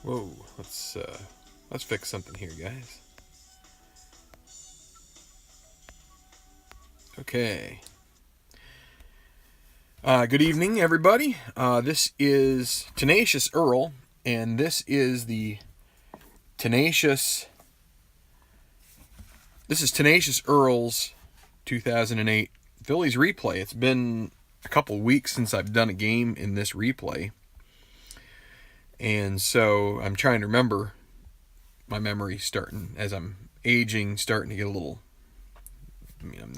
Whoa, let's fix something here, guys. Okay. Good evening, everybody. This is Tenacious Earl, and this is the Tenacious. This is Tenacious Earl's 2008 Phillies replay. It's been a couple weeks since I've done a game in this replay, and so I'm trying to remember. My memory's starting, as I'm aging, starting to get a little. I mean, I'm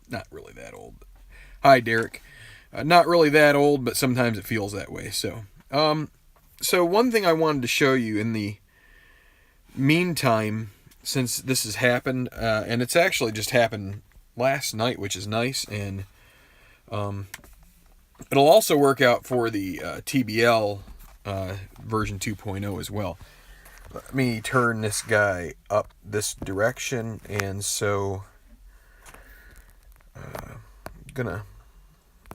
not really that old. Hi, Derek. Not really that old, but sometimes it feels that way. So one thing I wanted to show you in the meantime, since this has happened, and it's actually just happened last night, which is nice, and it'll also work out for the TBL version 2.0 as well. Let me turn this guy up this direction, and so I'm gonna.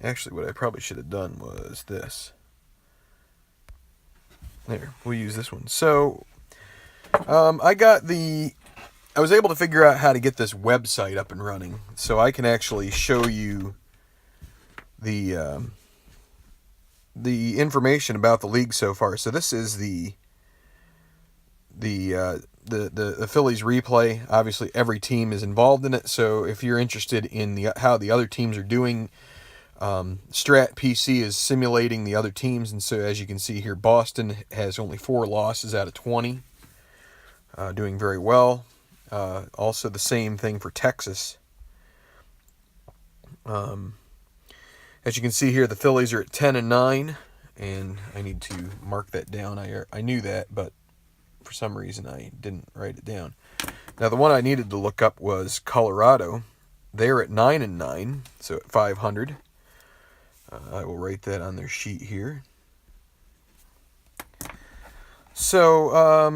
Actually, what I probably should have done was this. There, we'll use this one. So, I was able to figure out how to get this website up and running, so I can actually show you the information about the league so far. So this is the Phillies replay. Obviously, every team is involved in it. So if you're interested in how the other teams are doing, Strat PC is simulating the other teams, and so as you can see here, Boston has only 4 losses out of 20, doing very well. Also, the same thing for Texas. As you can see here, the Phillies are at 10-9, and I need to mark that down. I knew that, but for some reason I didn't write it down. Now, the one I needed to look up was Colorado. They're at 9-9, so at 500. I will write that on their sheet here. So,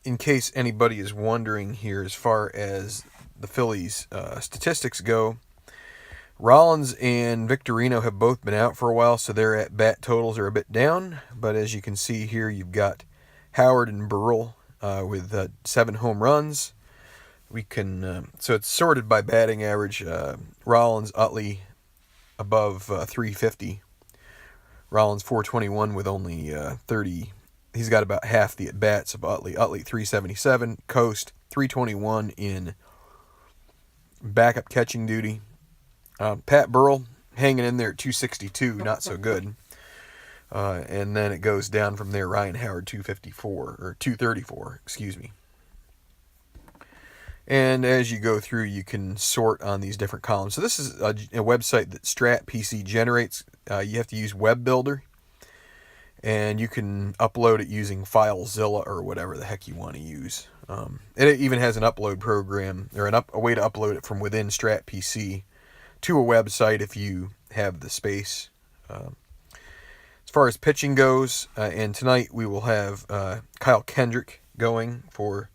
in case anybody is wondering here, as far as the Phillies statistics go, Rollins and Victorino have both been out for a while, so their at-bat totals are a bit down. But as you can see here, you've got Howard and Burrell with 7 home runs. We can so it's sorted by batting average. Rollins, Utley above 350. Rollins 421 with only 30. He's got about half the at-bats of Utley. Utley 377. Coast 321 in backup catching duty. Pat Burrell hanging in there at 262. Not so good. And then it goes down from there. Ryan Howard 254 or 234. Excuse me. And as you go through, you can sort on these different columns. So this is a website that Strat PC generates. You have to use Web Builder, and you can upload it using FileZilla or whatever the heck you want to use. It even has an upload program, or a way to upload it from within Strat PC to a website if you have the space. As far as pitching goes, and tonight we will have Kyle Kendrick going for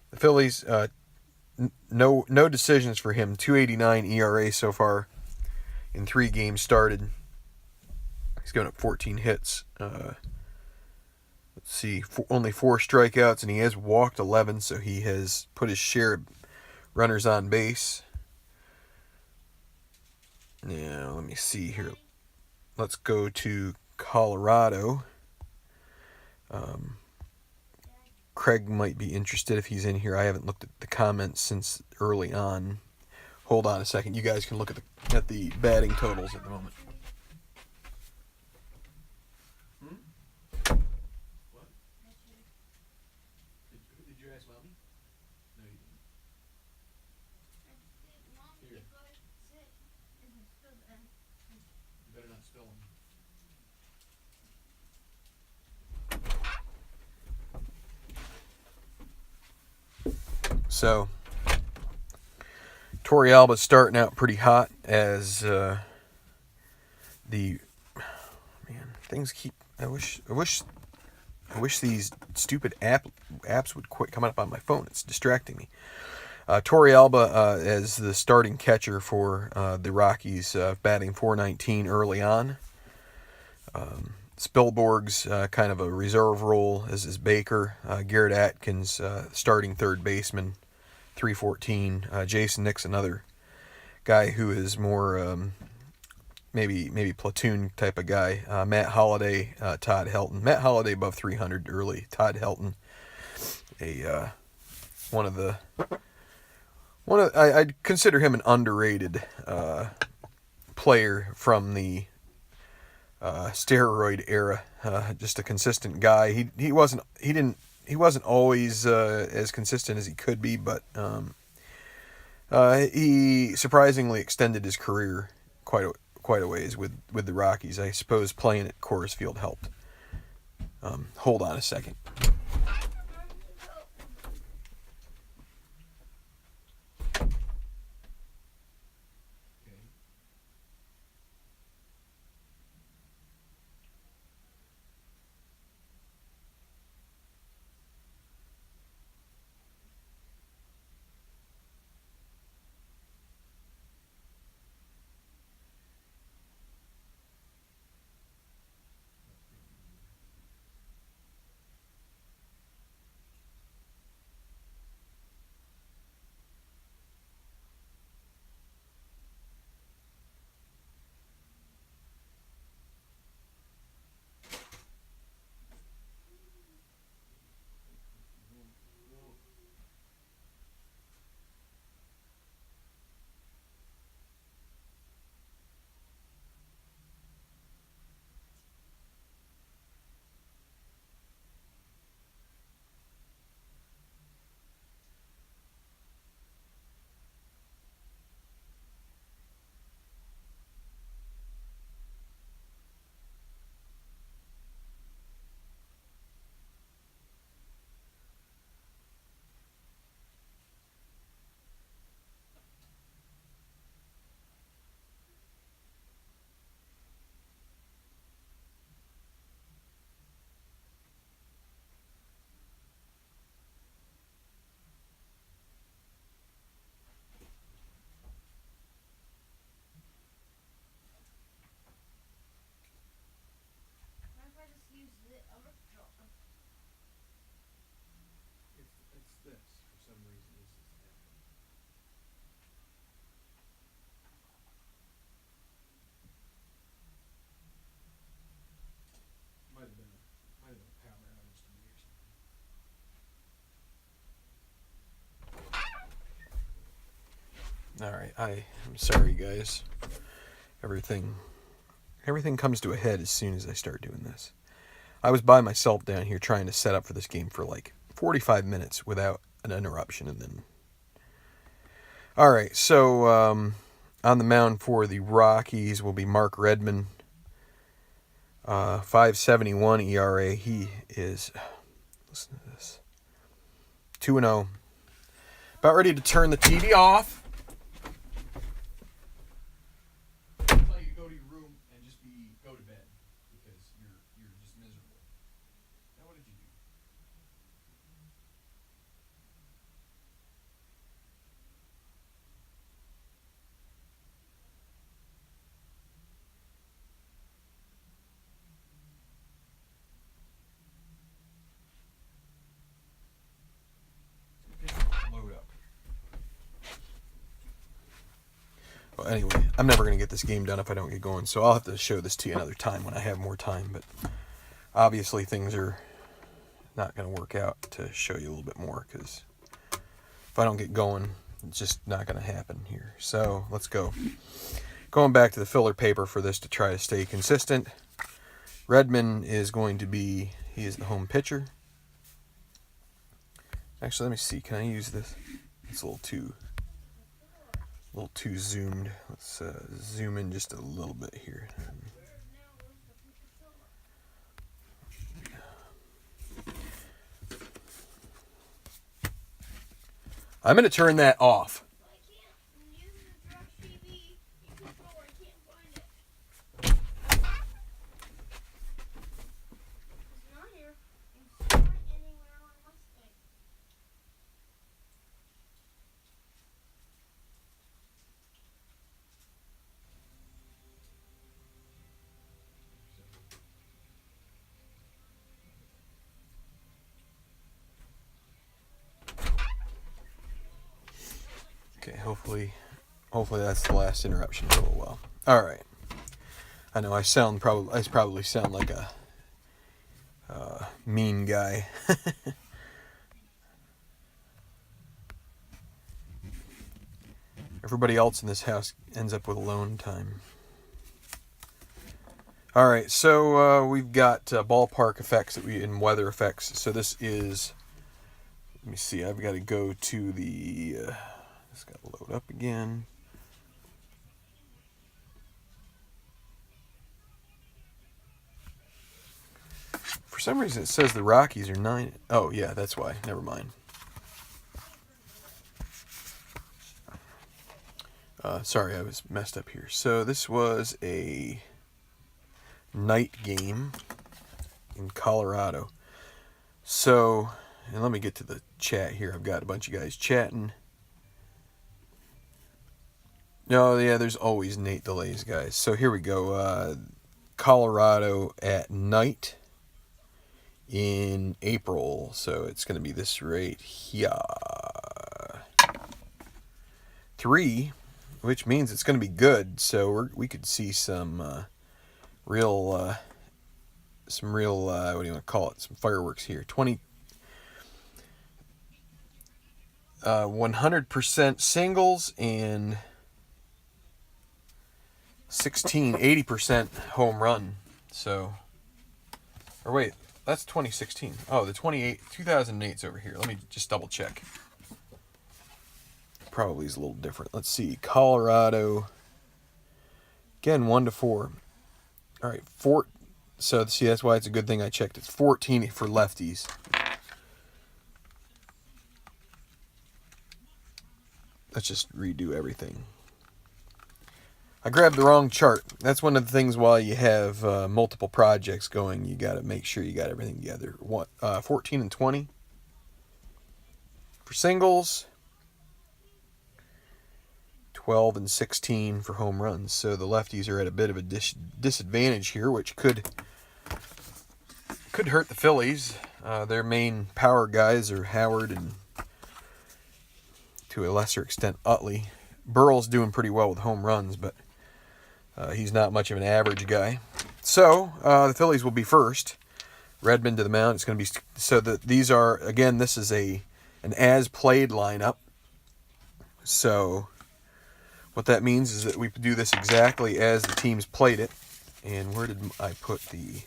the Phillies. No decisions for him. 2.89 ERA so far in 3 games started. He's going up 14 hits. Let's see, only 4 strikeouts, and he has walked 11, so he has put his share of runners on base. Now, let me see here. Let's go to Colorado. Craig might be interested if he's in here. I haven't looked at the comments since early on. Hold on a second. You guys can look at the batting totals at the moment. What? Did you ask Mommy? No, you didn't. Here. You better not spill them. So, Torrealba's starting out pretty hot as things keep. I wish these stupid apps would quit coming up on my phone. It's distracting me. Torrealba as the starting catcher for the Rockies, batting .419 early on. Spilborg's kind of a reserve role as his Baker. Garrett Atkins, starting third baseman, 314. Jason Nick's another guy who is more maybe platoon type of guy. Matt Holliday, Todd Helton. Matt Holliday above 300 early. Todd Helton, I'd consider him an underrated player from the steroid era. Just a consistent guy. He wasn't always as consistent as he could be, but he surprisingly extended his career quite a ways with the Rockies. I suppose playing at Coors Field helped. Hold on a second. All right, I'm sorry, guys. Everything comes to a head as soon as I start doing this. I was by myself down here trying to set up for this game for like 45 minutes without an interruption, and then. All right, so on the mound for the Rockies will be Mark Redman. 5.71 ERA. He is. Listen to this. 2-0. About ready to turn the TV off. Well, anyway, I'm never going to get this game done if I don't get going, so I'll have to show this to you another time when I have more time, but obviously things are not going to work out to show you a little bit more, because if I don't get going, it's just not going to happen here. So, let's go. Going back to the filler paper for this to try to stay consistent. Redman is going to be, he is the home pitcher. Actually, let me see, can I use this? It's a little too zoomed. Let's zoom in just a little bit here. I'm going to turn that off. Hopefully that's the last interruption for a little while. All right. I know I probably sound like a mean guy. Everybody else in this house ends up with alone time. All right, so we've got ballpark effects and weather effects. So this is, let me see, I've got to go to the, it's got to load up again. For some reason it says the Rockies are 9. Oh yeah, that's why. Never mind. Sorry, I was messed up here. So this was a night game in Colorado. So, and let me get to the chat here. I've got a bunch of guys chatting. No, yeah, there's always Nate delays, guys. So here we go. Colorado at night in April. So it's going to be this right here. 3, which means it's going to be good. So we could see some real, what do you want to call it? Some fireworks here. 100% singles and 80% home run. So, or wait, that's 2016. Oh, the 2008's over here. Let me just double check. Probably is a little different. Let's see. Colorado. Again, 1-4. All right, 4. So, see, that's why it's a good thing I checked. It's 14 for lefties. Let's just redo everything. I grabbed the wrong chart. That's one of the things while you have multiple projects going, you got to make sure you got everything together. 14 and 20 for singles. 12 and 16 for home runs. So the lefties are at a bit of a disadvantage here, which could hurt the Phillies. Their main power guys are Howard and, to a lesser extent, Utley. Burrell's doing pretty well with home runs, but he's not much of an average guy. So the Phillies will be first. Redmond to the mound. It's going to be so that these are, again, this is an as played lineup. So what that means is that we do this exactly as the teams played it. And where did I put the?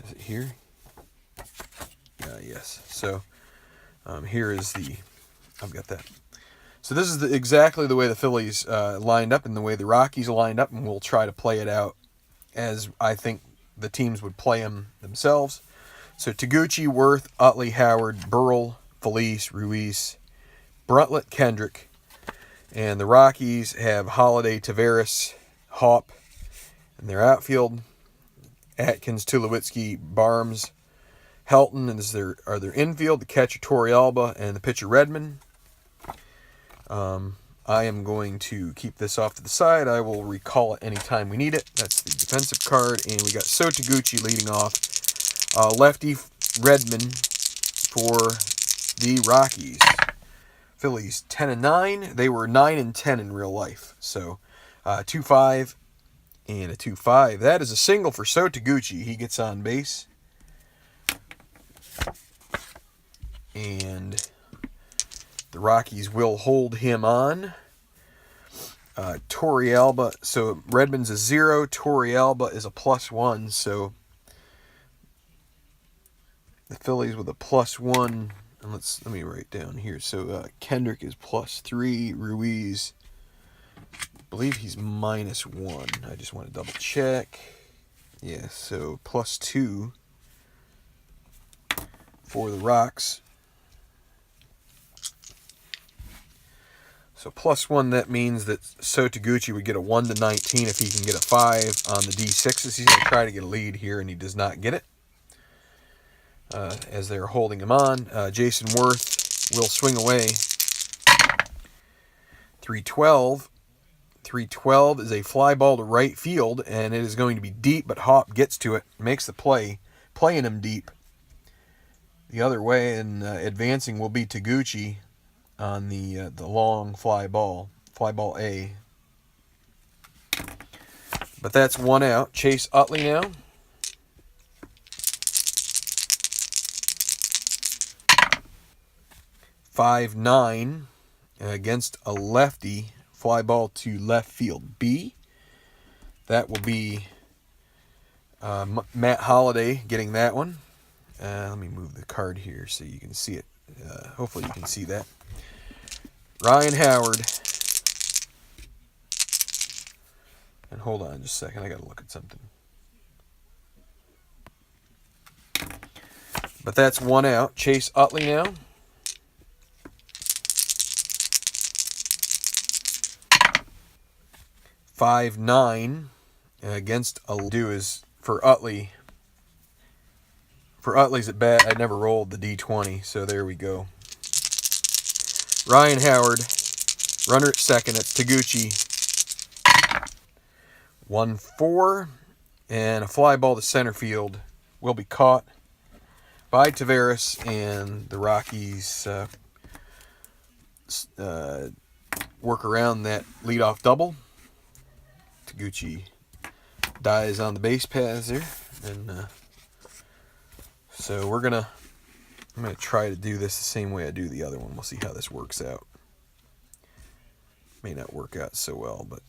Is it here? Yes. So here is the. I've got that. So this is exactly the way the Phillies lined up and the way the Rockies lined up, and we'll try to play it out as I think the teams would play them themselves. So Taguchi, Worth, Utley, Howard, Burrell, Felice, Ruiz, Bruntlett, Kendrick, and the Rockies have Holiday, Taveras, Haup, and their outfield, Atkins, Tulowitzki, Barnes, Helton, and are their infield, the catcher Torrealba, and the pitcher Redmond. I am going to keep this off to the side. I will recall it anytime we need it. That's the defensive card. And we got So Taguchi leading off. Lefty Redmond for the Rockies. Phillies 10-9. They were 9-10 in real life. So 2-5 and a 2-5. That is a single for So Taguchi. He gets on base. And the Rockies will hold him on. Torrealba, so Redmond's a 0. Torrealba is a +1. So the Phillies with a +1. And let me write down here. So Kendrick is +3. Ruiz, I believe he's -1. I just want to double check. Yeah, so +2 for the Rocks. So +1, that means that So Taguchi would get a 1-19 if he can get a 5 on the D6s. He's going to try to get a lead here, and he does not get it. As they're holding him on, Jason Worth will swing away. 3-12. 3-12 is a fly ball to right field, and it is going to be deep, but Haup gets to it, makes the play, playing him deep. The other way, and advancing will be Taguchi. on the long fly ball A. But that's one out. Chase Utley now. 5-9 against a lefty. Fly ball to left field B. That will be Matt Holliday getting that one. Let me move the card here so you can see it. Hopefully you can see that. Ryan Howard. And hold on just a second. I got to look at something. But that's one out. Chase Utley now. 5-9 against a do is for Utley. For Utley's at bat, I never rolled the D20, so there we go. Ryan Howard, runner at second. It's Taguchi. 1-4, and a fly ball to center field will be caught by Taveras, and the Rockies work around that leadoff double. Taguchi dies on the base paths there, and so I'm gonna try to do this the same way I do the other one. We'll see how this works out. May not work out so well, but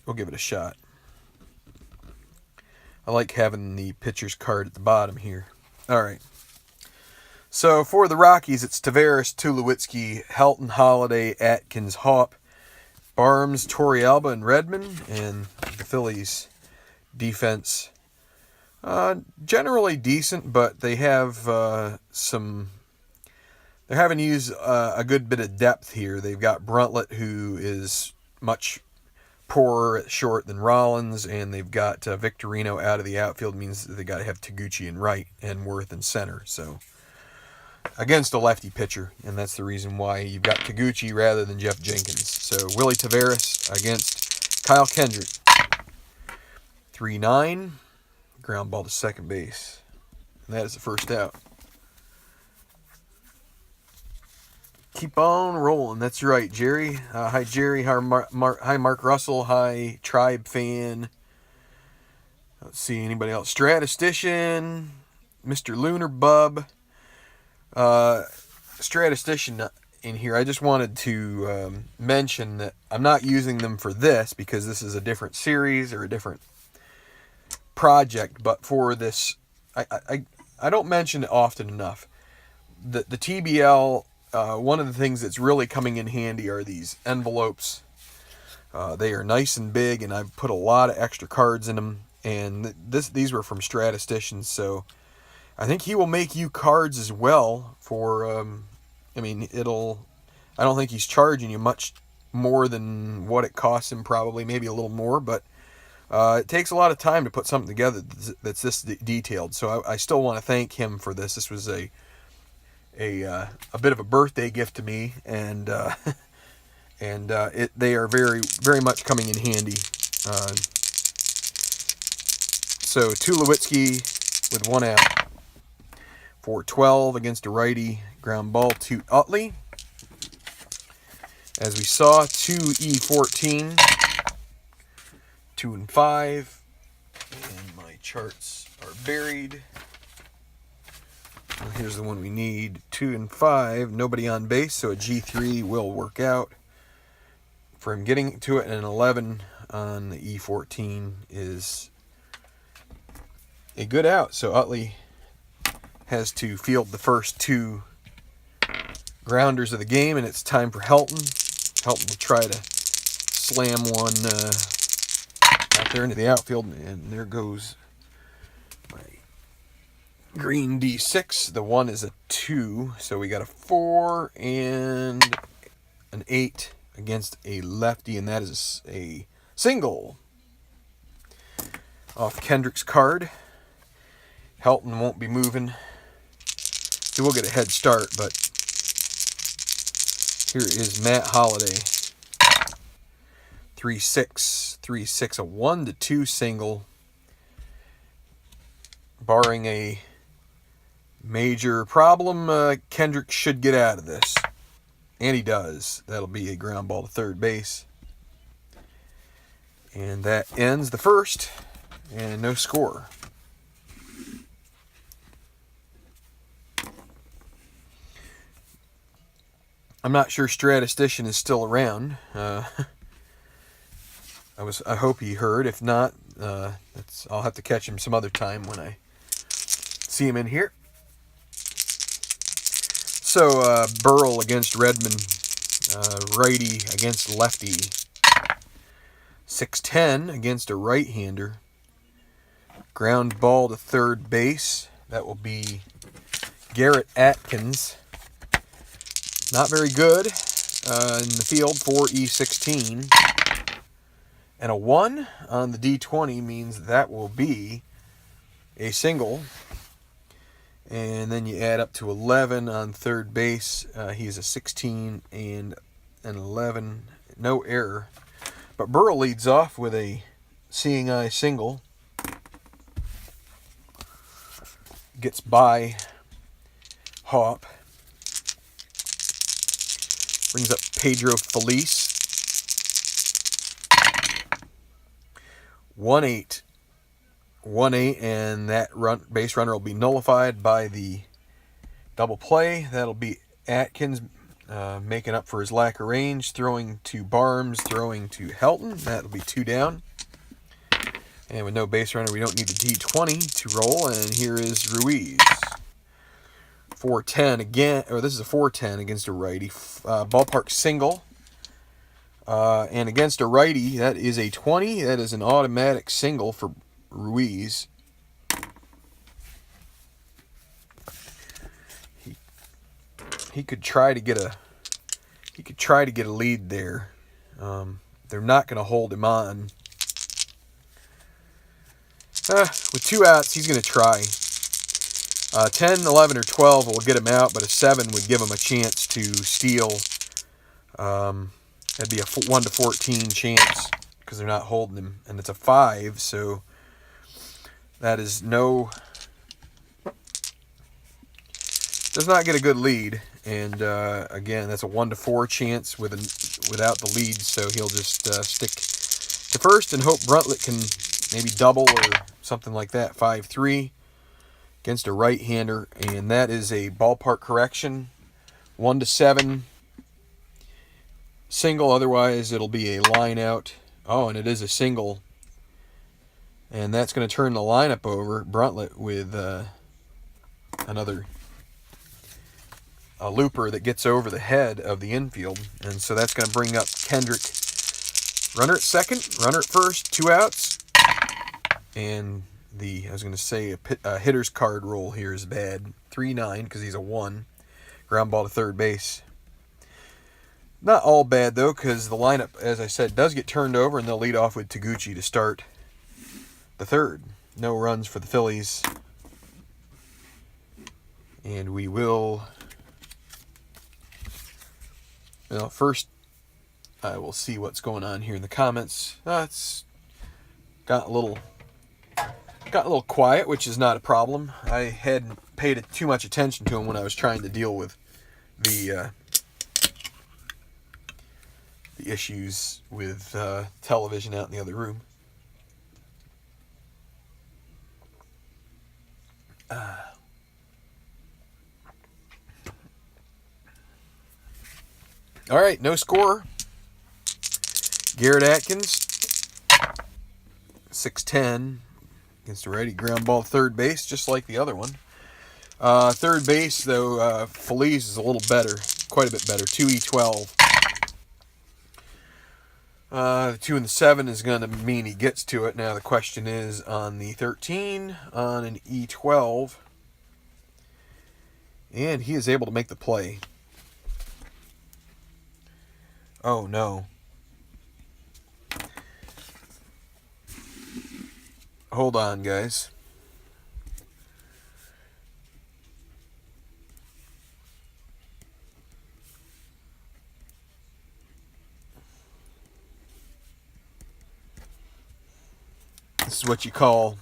we'll give it a shot. I like having the pitcher's card at the bottom here. All right. So for the Rockies, it's Taveras, Tulowitzki, Helton, Holliday, Atkins, Haup, Barnes, Torrealba, and Redmond. And the Phillies defense, generally decent, but they have they're having to use a good bit of depth here. They've got Bruntlett, who is much poorer at short than Rollins, and they've got Victorino out of the outfield. Means they got to have Taguchi in right and Worth in center. So against a lefty pitcher, and that's the reason why you've got Taguchi rather than Jeff Jenkins. So Willie Taveras against Kyle Kendrick. 3-9, ground ball to second base, and that is the first out. Keep on rolling. That's right, Jerry. Hi, Jerry. Hi, Mark Russell. Hi, Tribe fan. Let's see, anybody else? Statistician, Mr. Lunar Bub. Statistician in here. I just wanted to mention that I'm not using them for this because this is a different series or a different project. But for this, I don't mention it often enough. The TBL. One of the things that's really coming in handy are these envelopes. They are nice and big, and I've put a lot of extra cards in them. And these were from Statisticians, so I think he will make you cards as well. For I don't think he's charging you much more than what it costs him. Probably, maybe a little more, but it takes a lot of time to put something together that's this detailed. So I still want to thank him for this. This was a bit of a birthday gift to me, and they are very, very much coming in handy. So Tulowitzki with one out. 4-12 against a righty, ground ball to Utley. As we saw, 2E14, 2-5, and my charts are buried. Well, here's the one we need. 2-5. Nobody on base, so a G3 will work out. For him getting to it, and an 11 on the E14 is a good out. So Utley has to field the first two grounders of the game, and it's time for Helton. Helton will try to slam one out there into the outfield, and there goes my green D6. The 1 is a 2, so we got a 4 and an 8 against a lefty, and that is a single off Kendrick's card. Helton won't be moving. He will get a head start, but here is Matt Holliday. 3-6, 3-6, a 1-2 single. Barring a major problem, Kendrick should get out of this. And he does. That'll be a ground ball to third base. And that ends the first, and no score. I'm not sure Statistician is still around. I hope he heard. If not, I'll have to catch him some other time when I see him in here. So Burrell against Redmond, righty against lefty. 6-10 against a right-hander. Ground ball to third base. That will be Garrett Atkins. Not very good in the field, 4E16. And a 1 on the D20 means that will be a single. And then you add up to 11 on third base. He's a 16 and an 11. No error. But Burrell leads off with a seeing eye single. Gets by Hop. Brings up Pedro Feliz. 1-8. 1-8, and that base runner will be nullified by the double play. That'll be Atkins making up for his lack of range, throwing to Barnes, throwing to Helton. That'll be 2 down. And with no base runner, we don't need the D20 to roll. And here is Ruiz. 4-10 again, or this is a 4-10 against a righty. Ballpark single. And against a righty, that is a 20. That is an automatic single for Ruiz. He could try to get a lead there. They're not going to hold him on. With 2 outs, he's going to try. 10, 11, or 12 will get him out, but a 7 would give him a chance to steal. That'd be a 1 to 14 chance because they're not holding him, and it's a 5, so that is does not get a good lead. And again, that's a 1 to 4 chance without the lead, so he'll just stick to first and hope Bruntlett can maybe double or something like that. 5-3 against a right-hander, and that is a ballpark correction. 1 to 7 single, otherwise it'll be a line out. Oh, and it is a single, and that's going to turn the lineup over. Bruntlett with another looper that gets over the head of the infield, and so that's going to bring up Kendrick. Runner at second, runner at first, 2 outs, and I was going to say a hitter's card roll here is bad. 3-9 because he's a 1. Ground ball to third base. Not all bad, though, because the lineup, as I said, does get turned over, and they'll lead off with Taguchi to start the third. No runs for the Phillies. And we will... Well, first, I will see what's going on here in the comments. It's got a little quiet, which is not a problem. I hadn't paid too much attention to him when I was trying to deal with the issues with television out in the other room. All right, no score. Garrett Atkins, 6-10 against a righty. Ground ball third base, just like the other one. Third base, though, Feliz is a little better, quite a bit better. 2E12. The 2 and the 7 is going to mean he gets to it. Now the question is on the 13, on an E12, and he is able to make the play. Oh no. Hold on, guys. This is what you call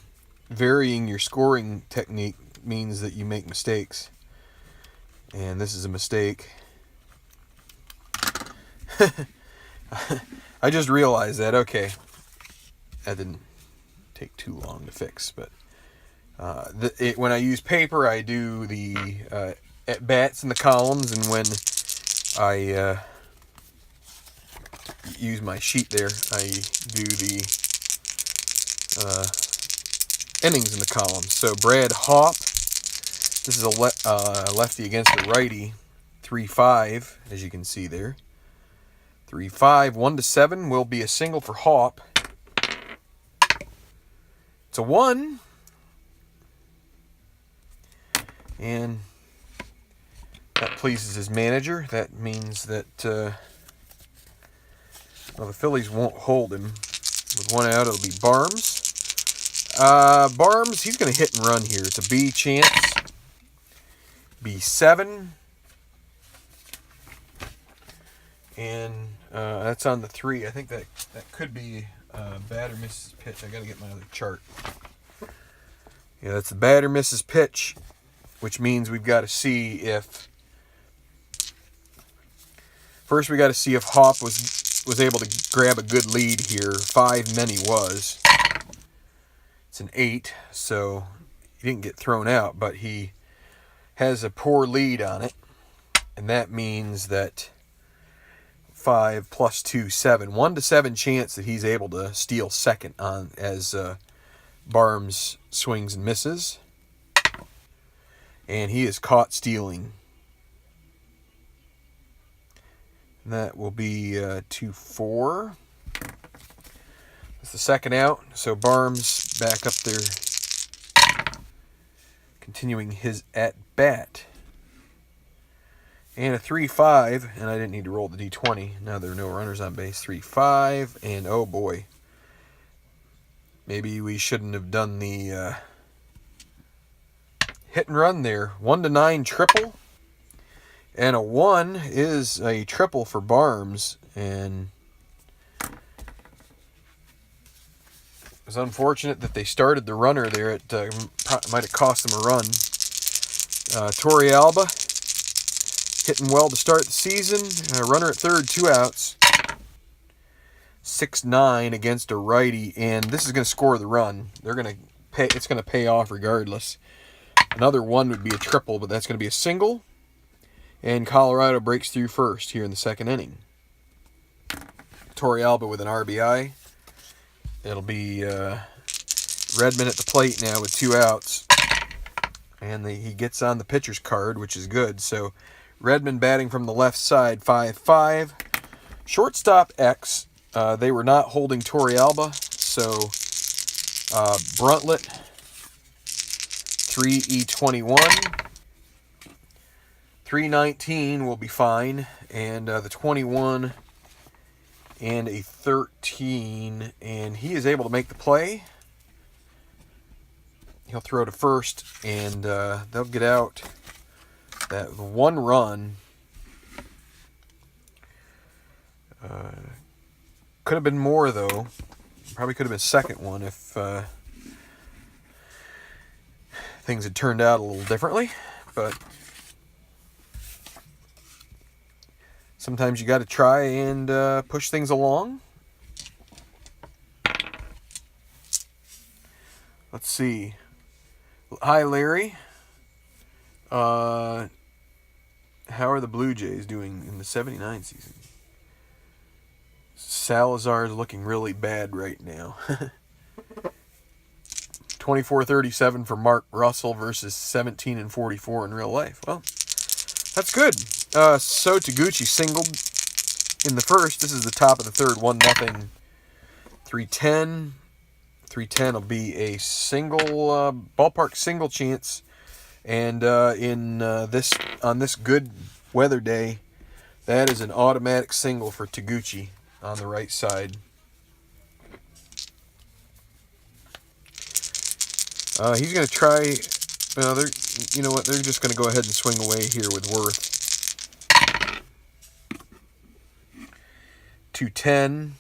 varying your scoring technique. Means that you make mistakes. And this is a mistake. I just realized that. Okay, that didn't take too long to fix. But when I use paper, I do the at-bats in the columns, and when I use my sheet there, I do the innings in the columns. So Brad Haupt, this is a lefty against a righty, 3-5, as you can see there. 3-5, 1-7 will be a single for Haupt. It's a 1. And that pleases his manager. That means that well, the Phillies won't hold him. With one out, it'll be Barnes. Barnes, he's going to hit and run here. It's a B chance. B7. And that's on the 3. I think that could be batter misses pitch. I got to get my other chart. Yeah, that's the batter misses pitch, which means we've got to see if... First, we got to see if Haupt was able to grab a good lead here. 5 men he was. It's an 8, so he didn't get thrown out, but he has a poor lead on it, and that means that 5 plus 2, 7. 1-7 chance that he's able to steal second on as Barnes swings and misses, and he is caught stealing. And that will be 2-4. That's the second out. So Barnes back up there, continuing his at-bat. And a 3-5, and I didn't need to roll the D20. Now there are no runners on base. 3-5, and oh boy. Maybe we shouldn't have done the hit and run there. 1-9 triple. And a 1 is a triple for Barnes, and it was unfortunate that they started the runner there. It might have cost them a run. Torrealba hitting well to start the season. Runner at third, 2 outs. 6-9 against a righty, and this is going to score the run. They're going to pay. It's going to pay off regardless. Another 1 would be a triple, but that's going to be a single. And Colorado breaks through first here in the second inning. Torrealba with an RBI. It'll be Redmond at the plate now with 2 outs. And he gets on the pitcher's card, which is good. So Redmond batting from the left side, 5-5. Shortstop X. They were not holding Torrealba. So Bruntlett, 3E21. 319 will be fine, and the 21 and a 13, and he is able to make the play. He'll throw to first, and they'll get out that 1 run. Could have been more, though. Probably could have been second one if things had turned out a little differently, but sometimes you got to try and push things along. Let's see. Hi, Larry. How are the Blue Jays doing in the 79 season? Salazar is looking really bad right now. 24-37 for Mark Russell versus 17-44 in real life. Well, that's good. So Taguchi singled in the first. This is the top of the third. 1-0. 3-10. 3-10 will be a single ballpark single chance. And on this good weather day, that is an automatic single for Taguchi on the right side. He's going to try. Well, you know what? They're just going to go ahead and swing away here with Worth. 2-10.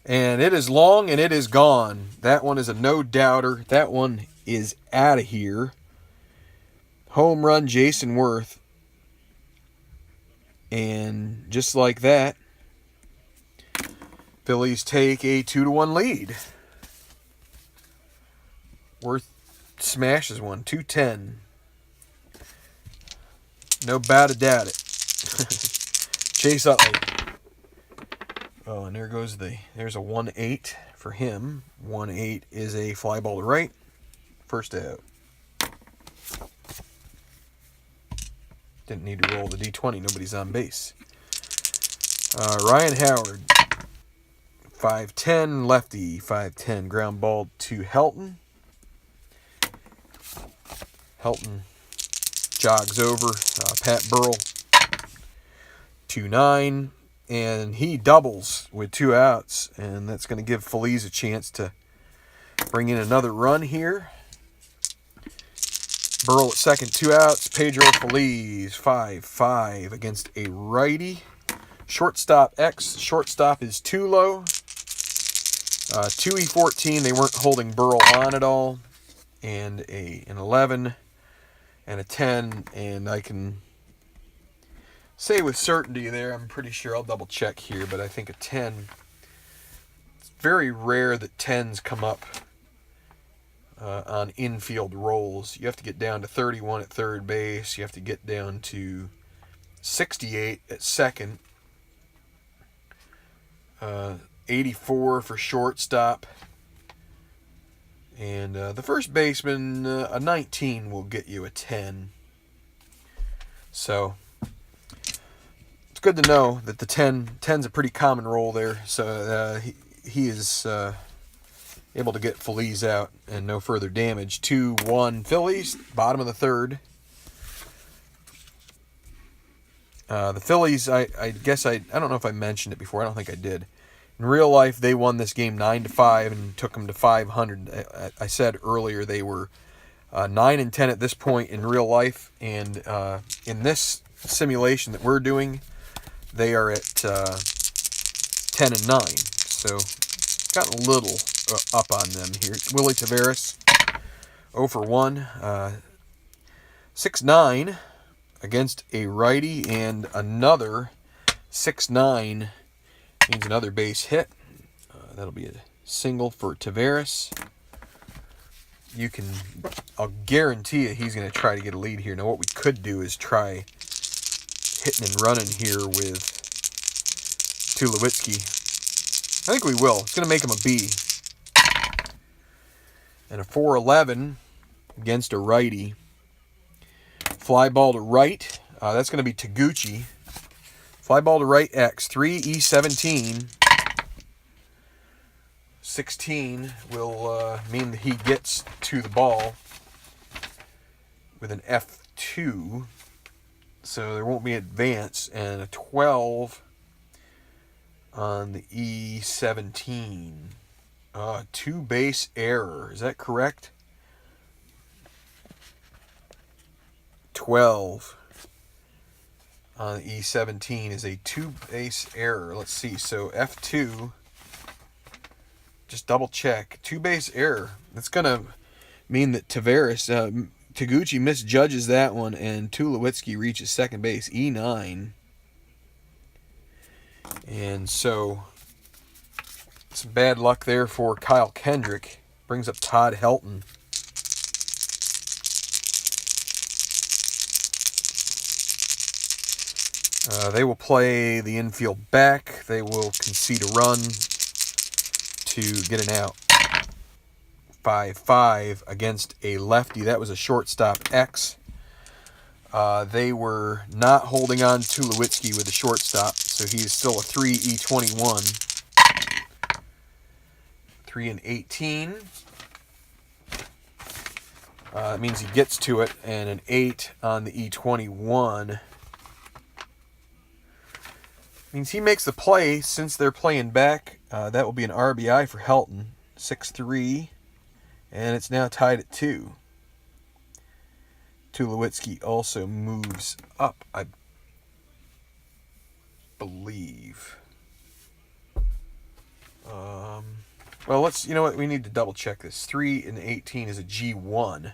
And it is long and it is gone. That one is a no-doubter. That one is out of here. Home run, Jason Worth. And just like that, Phillies take a 2-1 lead. Worth smashes one, 210. No doubt about it. Chase Utley. Oh, and there's a 1-8 for him. 1-8 is a fly ball to right. First out. Didn't need to roll the D20. Nobody's on base. Ryan Howard. 5-10, lefty. 5-10, ground ball to Helton. Helton jogs over Pat Burrell. 2-9, and he doubles with 2 outs, and that's going to give Feliz a chance to bring in another run here. Burrell at second, 2 outs. Pedro Feliz, 5-5 against a righty. Shortstop X. Shortstop is too low. 2E14, they weren't holding Burrell on at all. And an 11 and a 10, and I can say with certainty there, I'm pretty sure, I'll double check here, but I think a 10. It's very rare that 10s come up on infield rolls. You have to get down to 31 at third base. You have to get down to 68 at second. 84 for shortstop. And the first baseman, a 19 will get you a 10. So it's good to know that the 10's a pretty common role there. So he is able to get Feliz out and no further damage. 2-1 Phillies, bottom of the third. The Phillies, I guess I don't know if I mentioned it before. I don't think I did. In real life, they won this game 9-5 and took them to 500. I said earlier they were 9-10 at this point in real life, and in this simulation that we're doing, they are at 10-9. So got a little up on them here. Willie Taveras, 0 for 1, 6-9 against a righty, and another 6-9 means another base hit. That'll be a single for Taveras. I'll guarantee you he's going to try to get a lead here. Now what we could do is try hitting and running here with Tulowitzki. I think we will. It's going to make him a B. And a 4-11 against a righty. Fly ball to right. That's going to be Taguchi. Fly ball to right X. 3E17. 16 will mean that he gets to the ball with an F2. So there won't be advance. And a 12 on the E17. 2 base error. Is that correct? 12 on the E17 is a 2 base error. Let's see. So F2, just double check. 2 base error. That's going to mean that Taguchi misjudges that one, and Tulowitzki reaches second base. E9. And so some bad luck there for Kyle Kendrick. Brings up Todd Helton. They will play the infield back. They will concede a run to get an out. 5-5 against a lefty. That was a shortstop X. They were not holding on to Tulowitzki with the shortstop, so he is still a 3E21. 3-18. That means he gets to it, and an 8 on the E21. Means he makes the play. Since they're playing back, that will be an RBI for Helton. 6-3, and it's now tied at 2. Tulowitzki also moves up, I believe. Well, you know what? We need to double check this. 3-18 is a G1.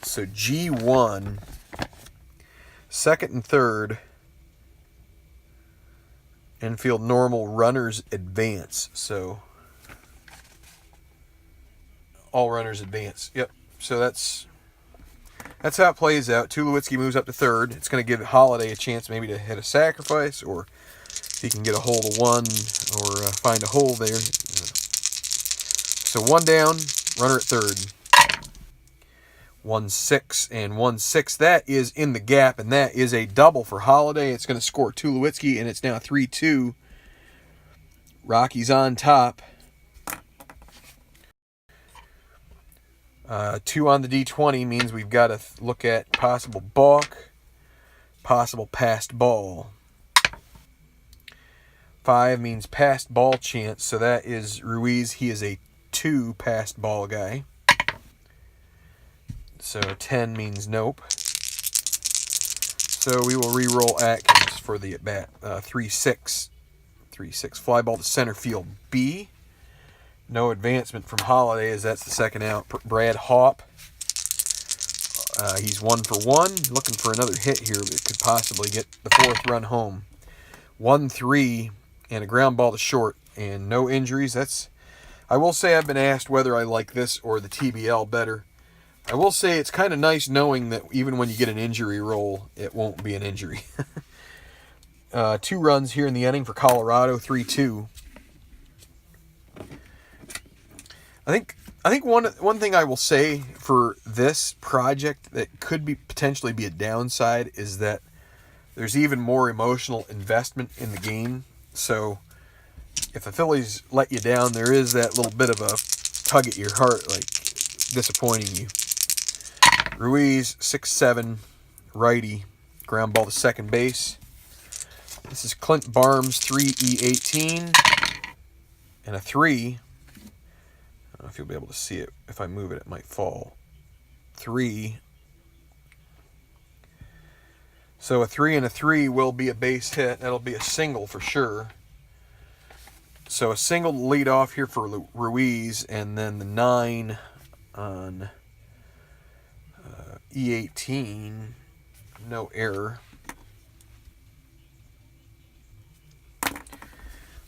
So G1 Second and third. Infield normal, runners advance. So all runners advance. Yep. So that's how it plays out. Tulowitzki moves up to third. It's going to give Holiday a chance maybe to hit a sacrifice, or if he can get a hold of one, or find a hole there. So one down, runner at third. 1-6 and 1-6. That is in the gap, and that is a double for Holiday. It's going to score Tulowitzki, and it's now 3-2. Rockies on top. 2 on the D20 means we've got to look at possible balk, possible passed ball. 5 means passed ball chance, so that is Ruiz. He is a 2 passed ball guy. So 10 means nope. So we will re-roll Atkins for the at-bat. 3-6. 3-6. Fly ball to center field B. No advancement from Holiday as that's the second out. Brad Haupt. He's 1 for 1. Looking for another hit here that could possibly get the 4th run home. 1-3 and a ground ball to short and no injuries. I will say I've been asked whether I like this or the TBL better. I will say it's kind of nice knowing that even when you get an injury roll, it won't be an injury. 2 runs here in the inning for Colorado, 3-2. I think one thing I will say for this project that could potentially be a downside is that there's even more emotional investment in the game. So if the Phillies let you down, there is that little bit of a tug at your heart, like disappointing you. Ruiz, 6-7, righty, ground ball to second base. This is Clint Barnes, 3E18, and a 3. I don't know if you'll be able to see it. If I move it, it might fall. 3. So a 3 and a 3 will be a base hit. That'll be a single for sure. So a single to lead off here for Ruiz, and then the 9 on E18, no error.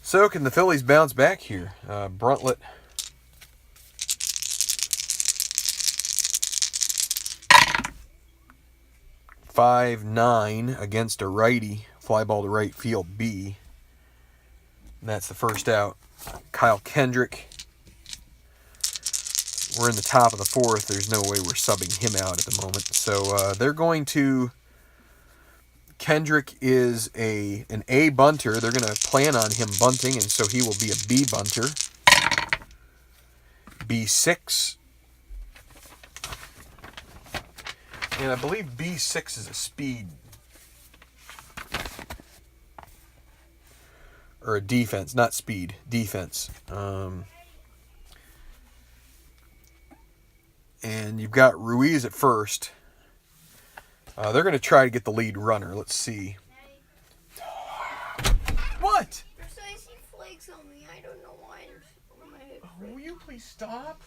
So can the Phillies bounce back here? Bruntlett. (5-9) against a righty. Fly ball to right field B. And that's the first out. Kyle Kendrick. We're in the top of the 4th. There's no way we're subbing him out at the moment. So they're going to... Kendrick is an A bunter. They're going to plan on him bunting, and so he will be a B bunter. B6. And I believe B6 is a speed. Or a defense, not speed. Defense. And you've got Ruiz at first. They're going to try to get the lead runner. Let's see. What? There's icy flakes on me. I don't know why. Will you please stop?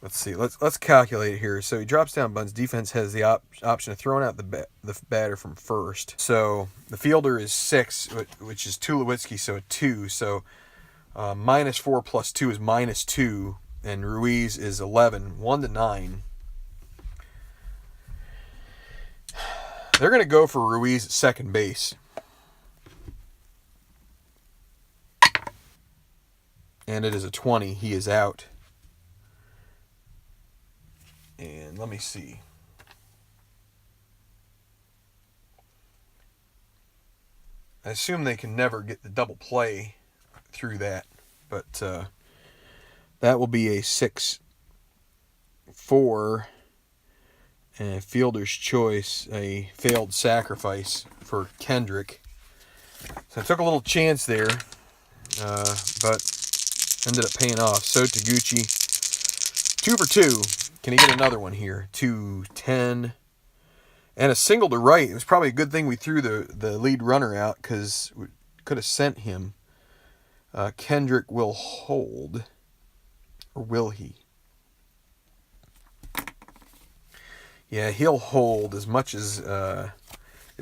Let's see. Let's calculate it here. So he drops down bunts. Defense has the option of throwing out the batter from first. So the fielder is 6, which is Tulowitzki, so a 2. So -4 plus 2 is -2, and Ruiz is 11. 1-9. They're going to go for Ruiz at second base. And it is a 20. He is out. And let me see. I assume they can never get the double play through that. But that will be a 6-4. And fielder's choice, a failed sacrifice for Kendrick. So I took a little chance there. But ended up paying off. So Taguchi, 2 for 2. Can he get another one here? 2-10. And a single to right. It was probably a good thing we threw the lead runner out because we could have sent him. Kendrick will hold. Or will he? Yeah, he'll hold as much as it'd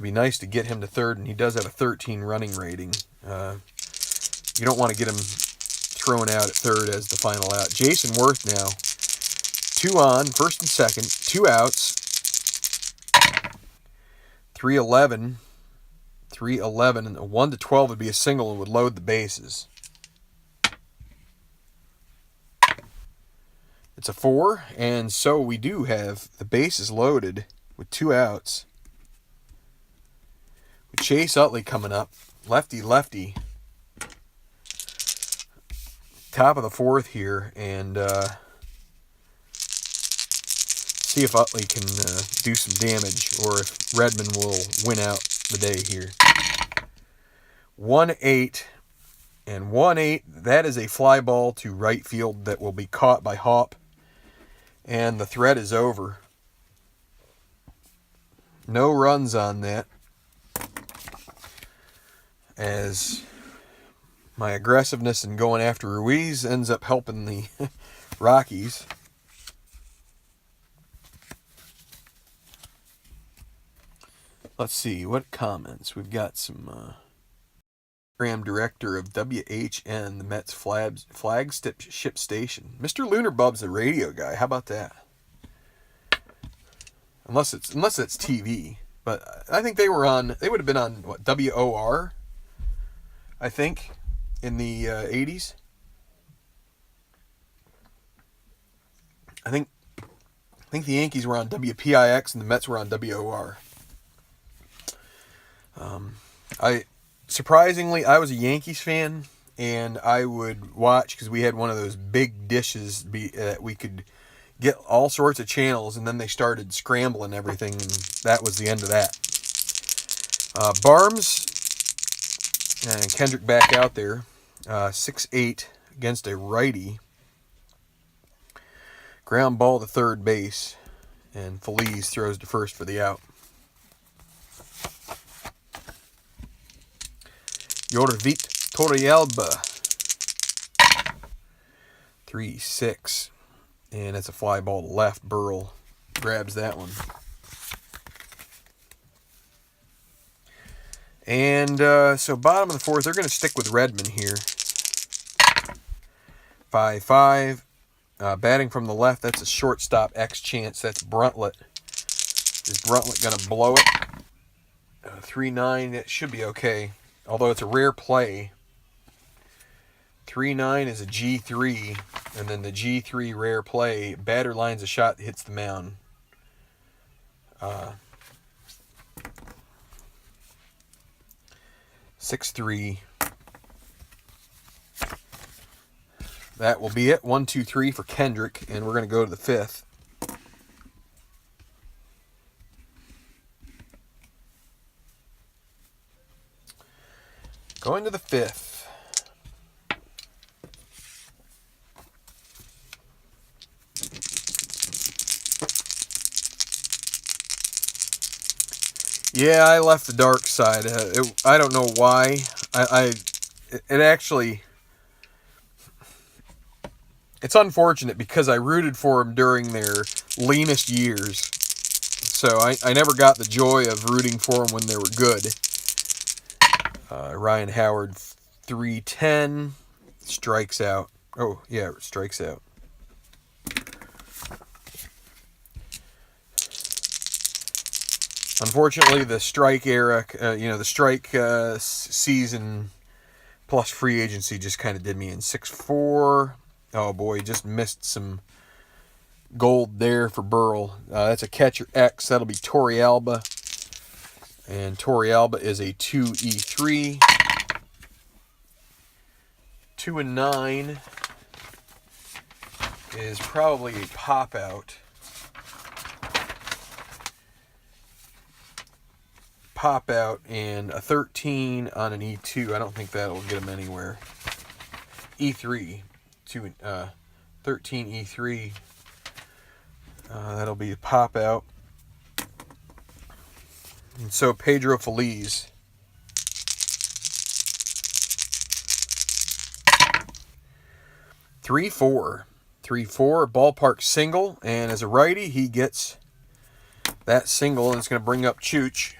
be nice to get him to third, and he does have a 13 running rating. You don't want to get him thrown out at third as the final out. Jason Worth now. 2 on, first and second, 2 outs. 3-11. 3-11, and a 1-12 would be a single and would load the bases. It's a 4, and so we do have the bases loaded with 2 outs. With Chase Utley coming up, lefty. Top of the 4th here, and see if Utley can do some damage, or if Redmond will win out the day here. 1-8, and 1-8, that is a fly ball to right field that will be caught by Hop, and the threat is over. No runs on that, as my aggressiveness in going after Ruiz ends up helping the Rockies. Let's see, what comments? We've got some program director of WHN, the Mets flagship station. Mr. Lunar Bub's a radio guy. How about that? Unless it's TV. But I think they would have been on, what, WOR? I think, in the 80s. I think the Yankees were on WPIX and the Mets were on WOR. Surprisingly, I was a Yankees fan, and I would watch because we had one of those big dishes that we could get all sorts of channels, and then they started scrambling everything, and that was the end of that. Barnes and Kendrick back out there, 6-8 against a righty. Ground ball to third base, and Feliz throws to first for the out. Yorvit Torrealba. 3-6. And it's a fly ball to left. Burrell grabs that one. And so bottom of the 4th, they're going to stick with Redmond here. 5-5. Batting from the left, that's a shortstop X chance. That's Bruntlett. Is Bruntlett going to blow it? 3-9, it should be okay. Although it's a rare play. 3-9 is a G3, and then the G3 rare play, batter lines a shot that hits the mound. 6-3. That will be it. 1-2-3 for Kendrick, and we're going to go to the 5th. Going to the 5th. Yeah, I left the dark side. I don't know why. It actually, it's unfortunate because I rooted for them during their leanest years. So I never got the joy of rooting for them when they were good. Ryan Howard, 3-10, strikes out. Oh, yeah, strikes out. Unfortunately, the strike era, the strike season plus free agency just kind of did me in. 6-4. Oh, boy, just missed some gold there for Burrell. That's a catcher X. That'll be Torrealba. And Torrealba is a 2-E3. 2-9 is probably a pop out. Pop out and a 13 on an E2. I don't think that'll get him anywhere. E3. 13 E3. That'll be a pop out. And so Pedro Feliz. 3-4. 3-4, ballpark single, and as a righty, he gets that single, and it's going to bring up Chooch.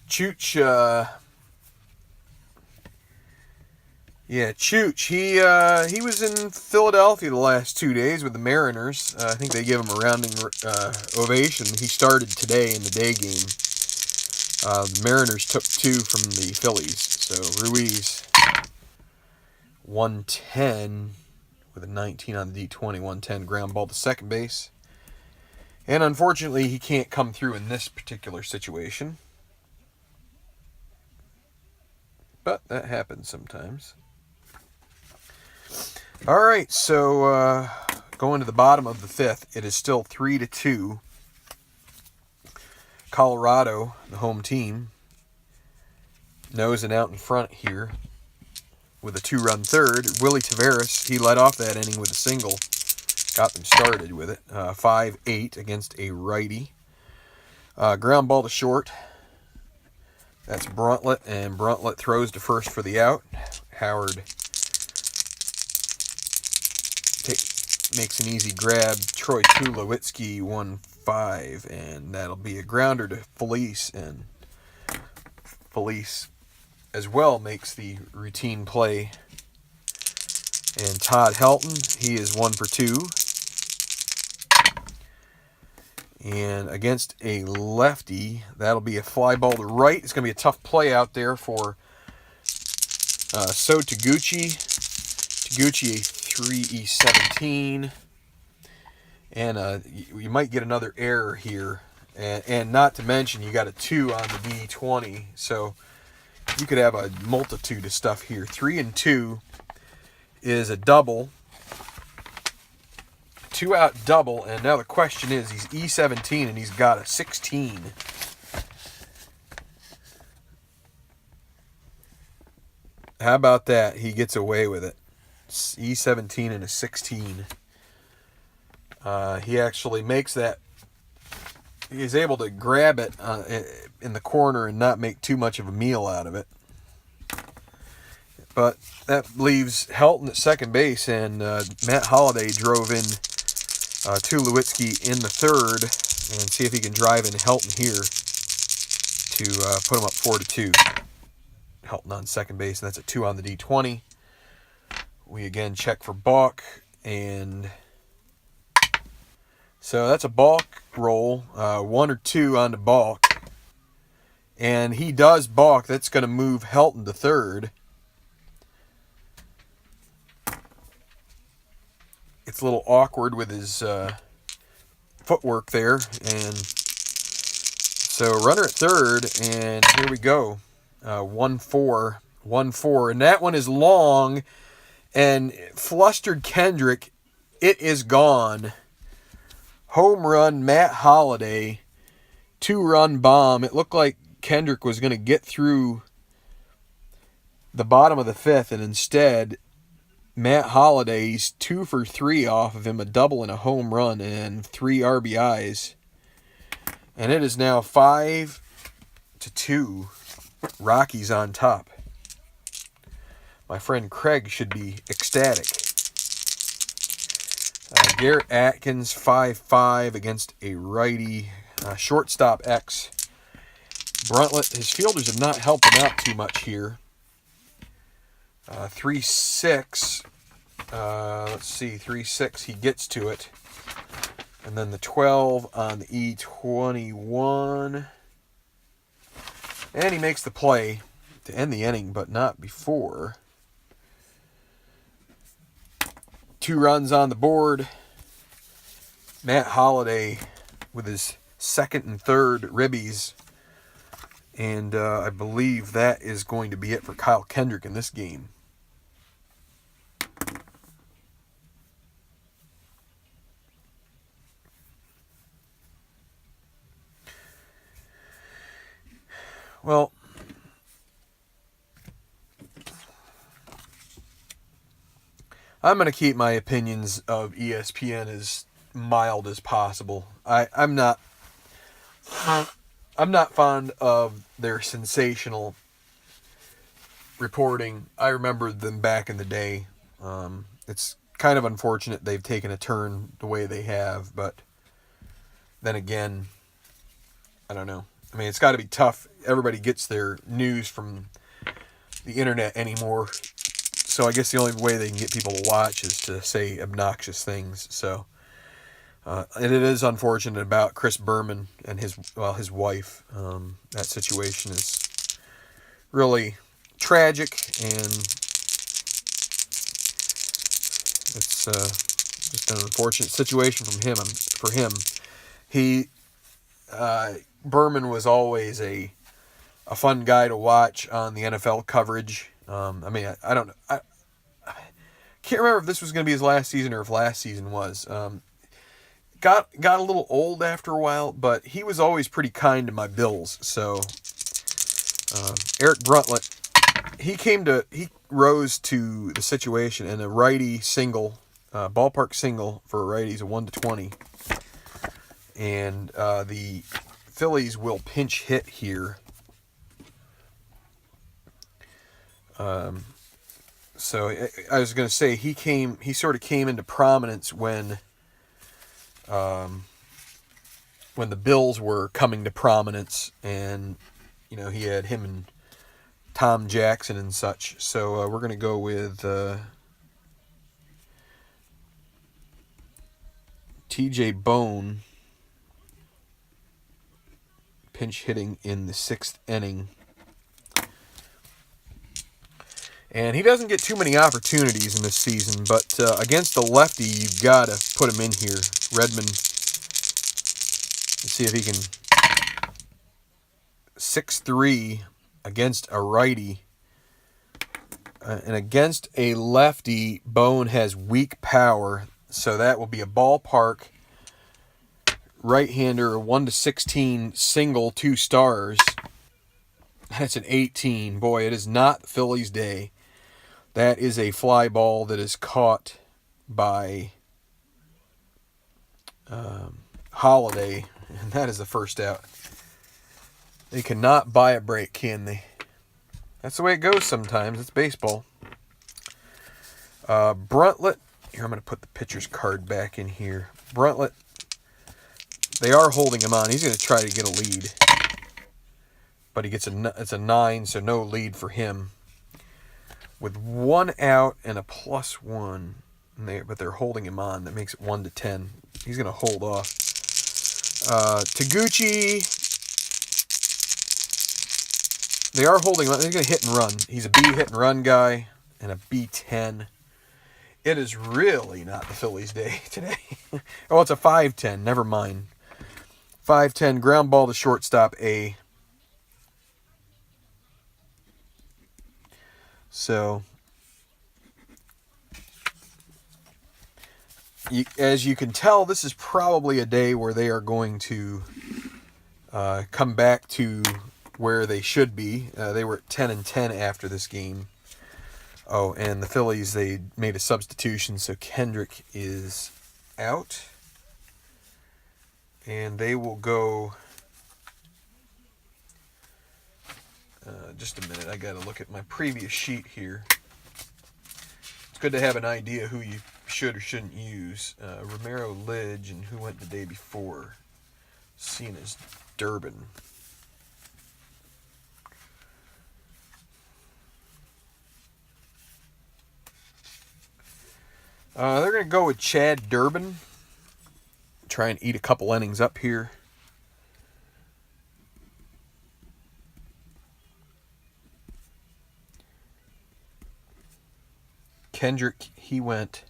Chooch, he was in Philadelphia the last 2 days with the Mariners. I think they give him a rounding ovation. He started today in the day game. The Mariners took 2 from the Phillies, so Ruiz 110 with a 19 on the D20, 110 ground ball to second base. And unfortunately, he can't come through in this particular situation. But that happens sometimes. All right, so going to the bottom of the 5th, it is still 3-2. Colorado, the home team, nosing out in front here with a 2-run third. Willie Taveras, he led off that inning with a single. Got them started with it. 5-8 against a righty. Ground ball to short. That's Bruntlett, and Bruntlett throws to first for the out. Howard makes an easy grab. Troy Tulowitzki 1-5, and that'll be a grounder to Felice, and Felice as well makes the routine play. And Todd Helton, he is 1 for 2. And against a lefty, that'll be a fly ball to right. It's going to be a tough play out there for Taguchi. Taguchi, a 3E17. And you might get another error here. And not to mention, you got a 2 on the D20. So you could have a multitude of stuff here. 3-2 is a double. 2-out double, and now the question is, he's E17 and he's got a 16. How about that? He gets away with it. E17 and a 16. He actually makes that. He's able to grab it in the corner and not make too much of a meal out of it. But that leaves Helton at second base, and Matt Holliday drove in Tulowitzki in the third, and see if he can drive in Helton here to put him up 4-2. Helton on second base, and that's a 2 on the D20. We again check for balk, and so that's a balk roll, 1 or 2 on the balk, and he does balk. That's going to move Helton to third. It's a little awkward with his footwork there, and so runner at third, and here we go. 1-4, 1-4, and that one is long, and flustered Kendrick. It is gone. Home run, Matt Holliday, 2-run bomb. It looked like Kendrick was going to get through the bottom of the 5th, and instead Matt Holliday's 2 for 3 off of him, a double and a home run and 3 RBIs. And it is now 5-2. Rockies on top. My friend Craig should be ecstatic. Garrett Atkins, 5-5 against a righty. Shortstop X. Bruntlett, his fielders have not helped him out too much here. 3-6. Let's see, 3-6. He gets to it. And then the 12 on the E21. And he makes the play to end the inning, but not before. 2 runs on the board. Matt Holliday with his second and third ribbies. And I believe that is going to be it for Kyle Kendrick in this game. Well, I'm going to keep my opinions of ESPN as mild as possible. I'm not fond of their sensational reporting. I remember them back in the day. It's kind of unfortunate they've taken a turn the way they have, but then again, I don't know. I mean, it's got to be tough. Everybody gets their news from the internet anymore, so I guess the only way they can get people to watch is to say obnoxious things. So, and it is unfortunate about Chris Berman and his wife. That situation is really tragic, and it's just an unfortunate situation for him. He Berman was always a fun guy to watch on the NFL coverage. I mean, I don't know. I can't remember if this was going to be his last season or if last season was. Got a little old after a while, but he was always pretty kind to my Bills. So Eric Bruntlett, he rose to the situation, and a righty single, ballpark single for a righty is a 1-20, and the Phillies will pinch hit here. So I was going to say he sort of came into prominence when the Bills were coming to prominence, and he had him and Tom Jackson and such. So we're going to go with TJ Bone pinch hitting in the 6th inning. And he doesn't get too many opportunities in this season, but against the lefty, you've got to put him in here. Redmond, let's see if he can. 6'3" against a righty. And against a lefty, Bone has weak power, so that will be a ballpark right-hander, 1-16 single, 2 stars. That's an 18. Boy, it is not Philly's day. That is a fly ball that is caught by Holiday, and that is the first out. They cannot buy a break, can they? That's the way it goes sometimes. It's baseball. Bruntlett. Here, I'm going to put the pitcher's card back in here. Bruntlett. They are holding him on. He's going to try to get a lead. But it's a 9, so no lead for him. With 1 out and a +1, but they're holding him on. That makes it 1-10. He's going to hold off. Taguchi, they are holding him on. They're going to hit and run. He's a B hit and run guy and a B10. It is really not the Phillies' day today. Oh, it's a 5-10. Never mind. 5-10, ground ball to shortstop A. So, as you can tell, this is probably a day where they are going to come back to where they should be. They were at 10-10 after this game. Oh, and the Phillies, they made a substitution, so Kendrick is out. And they will go... just a minute, I got to look at my previous sheet here. It's good to have an idea who you should or shouldn't use. Romero, Lidge, and who went the day before? Seen as Durbin. They're going to go with Chad Durbin. Try and eat a couple innings up here. Kendrick, he went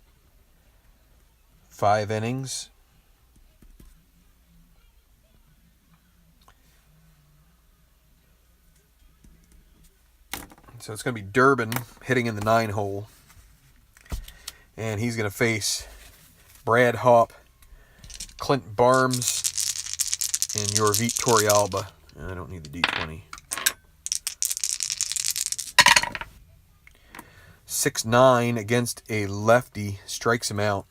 5 innings. So it's going to be Durbin hitting in the 9 hole. And he's going to face Brad Haupt, Clint Barnes, and Yorvit Torrealba. I don't need the D20. 6-9 against a lefty, strikes him out.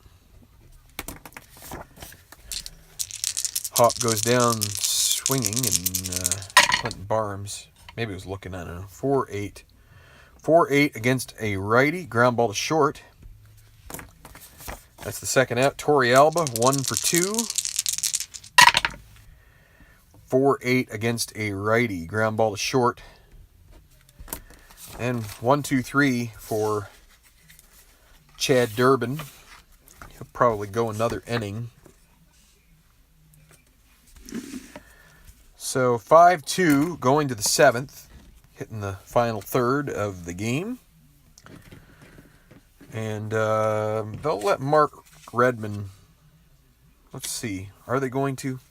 Haupt goes down swinging, and Clinton Barnes, maybe he was looking, I don't know, 4-8. 4-8 against a righty. Ground ball to short. That's the second out. Torrealba, 1 for 2. 4-8 against a righty. Ground ball to short. And 1-2-3 for Chad Durbin. He'll probably go another inning. So 5-2 going to the 7th. Hitting the final third of the game. And they'll let Mark Redmond. Let's see. Are they going to?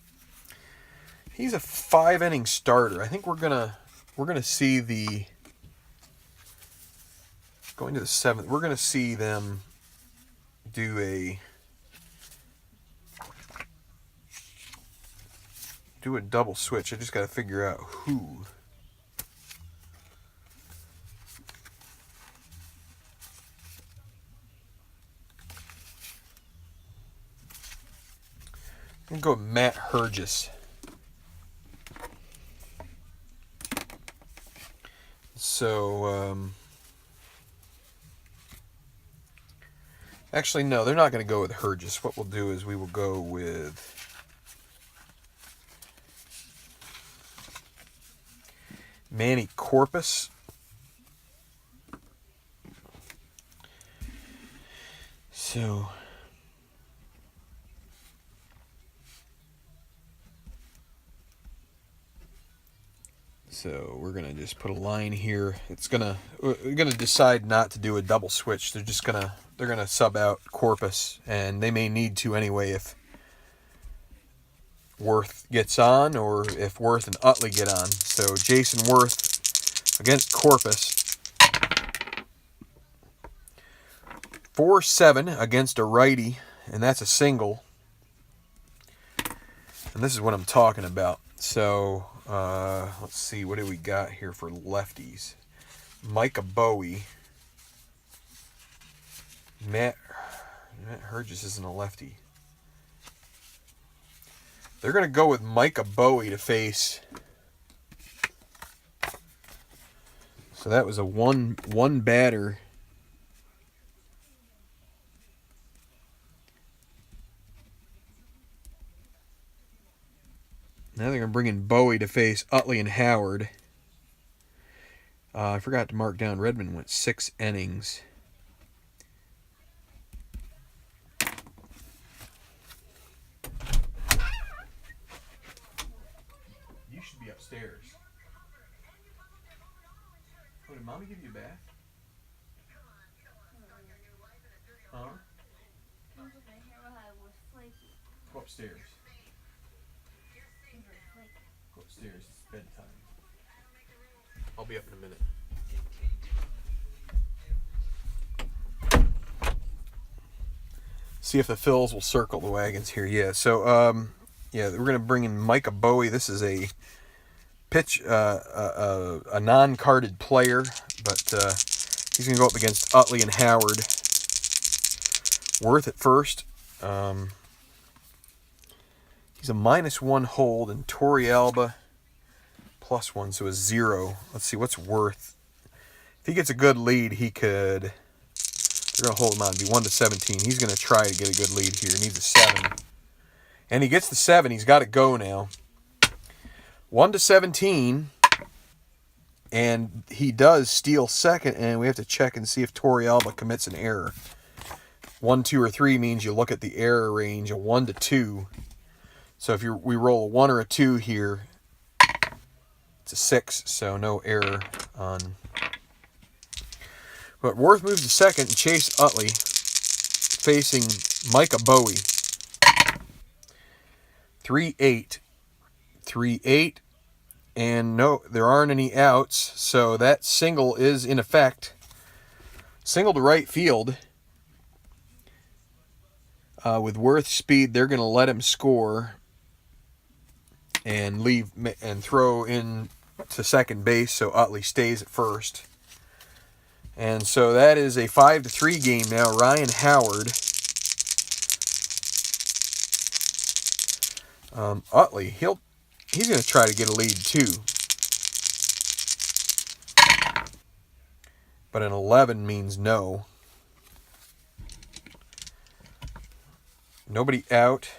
He's a 5-inning starter. I think we're gonna see the going to the 7th. We're gonna see them do a double switch. I just got to figure out who. I'm going to go Matt Hergis. So, actually, no, they're not going to go with Hergis. What we'll do is we will go with Manny Corpus. So we're gonna just put a line here. We're gonna decide not to do a double switch. They're gonna sub out Corpus, and they may need to anyway if Worth gets on or if Worth and Utley get on. So Jason Worth against Corpus. 4-7 against a righty, and that's a single. And this is what I'm talking about. So let's see, what do we got here for lefties? Micah Bowie. Matt Hergis isn't a lefty. They're going to go with Micah Bowie to face. So that was a one batter. Now they're going to bring in Bowie to face Utley and Howard. I forgot to mark down Redmond went 6 innings. You should be upstairs. Oh, did Mommy give you a bath? Huh? Go upstairs. Go upstairs. It's bedtime. I'll be up in a minute. See if the Phils will circle the wagons here. Yeah, so we're going to bring in Micah Bowie. This is a a non-carded player, but he's going to go up against Utley and Howard. Worth at first. He's a -1 hold, and Torrealba +1, so a 0. Let's see, what's Worth? If he gets a good lead, he could. They're going to hold him on. It'd be 1-17. He's going to try to get a good lead here. He needs a 7. And he gets the 7. He's got to go now. 1-17. And he does steal second, and we have to check and see if Torrealba commits an error. 1, 2, or 3 means you look at the error range, a 1 to 2. So if we roll a 1 or a 2 here, it's a 6, so no error on. But Worth moves to second, and Chase Utley facing Micah Bowie. 3-8. 3-8. And no, there aren't any outs, so that single is in effect. Single to right field. With Worth's speed, they're going to let him score and throw in to second base, so Utley stays at first. And so that is a 5-3 game now. Ryan Howard. Utley, he's going to try to get a lead too. but an 11 means no. Nobody out.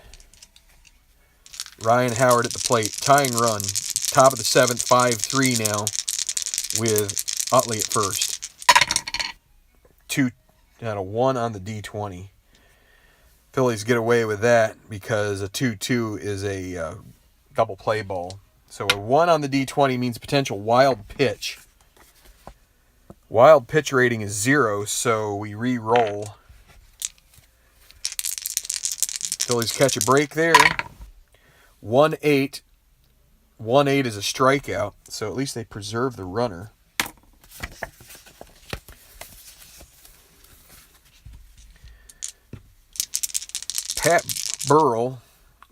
Ryan Howard at the plate. Tying run. Top of the 7th, 5-3 now with Utley at first. 2 out of 1 on the D20. Phillies get away with that because a 2-2 is a double play ball. So a 1 on the D20 means potential wild pitch. Wild pitch rating is 0, so we re-roll. Phillies catch a break there. 1-8. 1-8 is a strikeout, so at least they preserve the runner. Pat Burrell,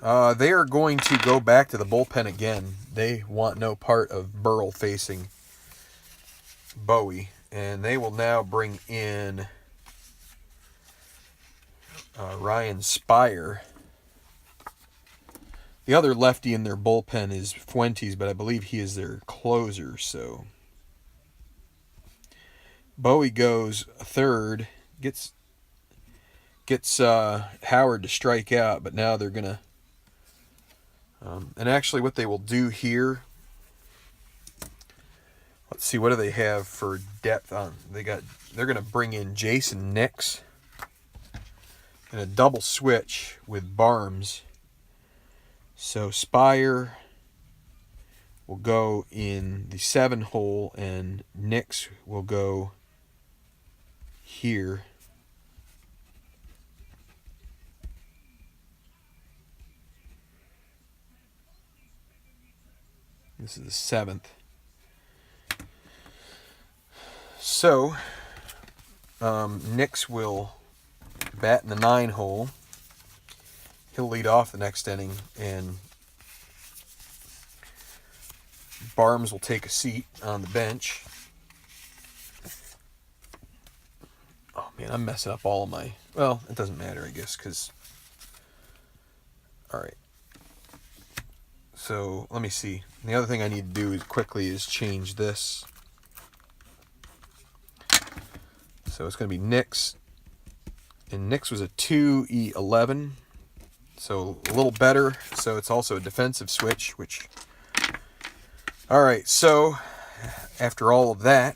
they are going to go back to the bullpen again. They want no part of Burrell facing Bowie, and they will now bring in Ryan Spire. The other lefty in their bullpen is Fuentes, but I believe he is their closer. So Bowie goes third, gets Howard to strike out, but now they're gonna. And actually, what they will do here. Let's see, what do they have for depth on? They're gonna bring in Jason Nix in a double switch with Barnes. So Spire will go in the 7 hole and Nix will go here. This is the 7th. So Nix will bat in the 9 hole. He'll lead off the next inning, and Barnes will take a seat on the bench. Oh, man, I'm messing up all of my... Well, it doesn't matter, I guess, because... All right. So, let me see. The other thing I need to do quickly is change this. So, it's going to be Nix. And Nix was a 2E11. So a little better. So it's also a defensive switch, which... Alright, so after all of that,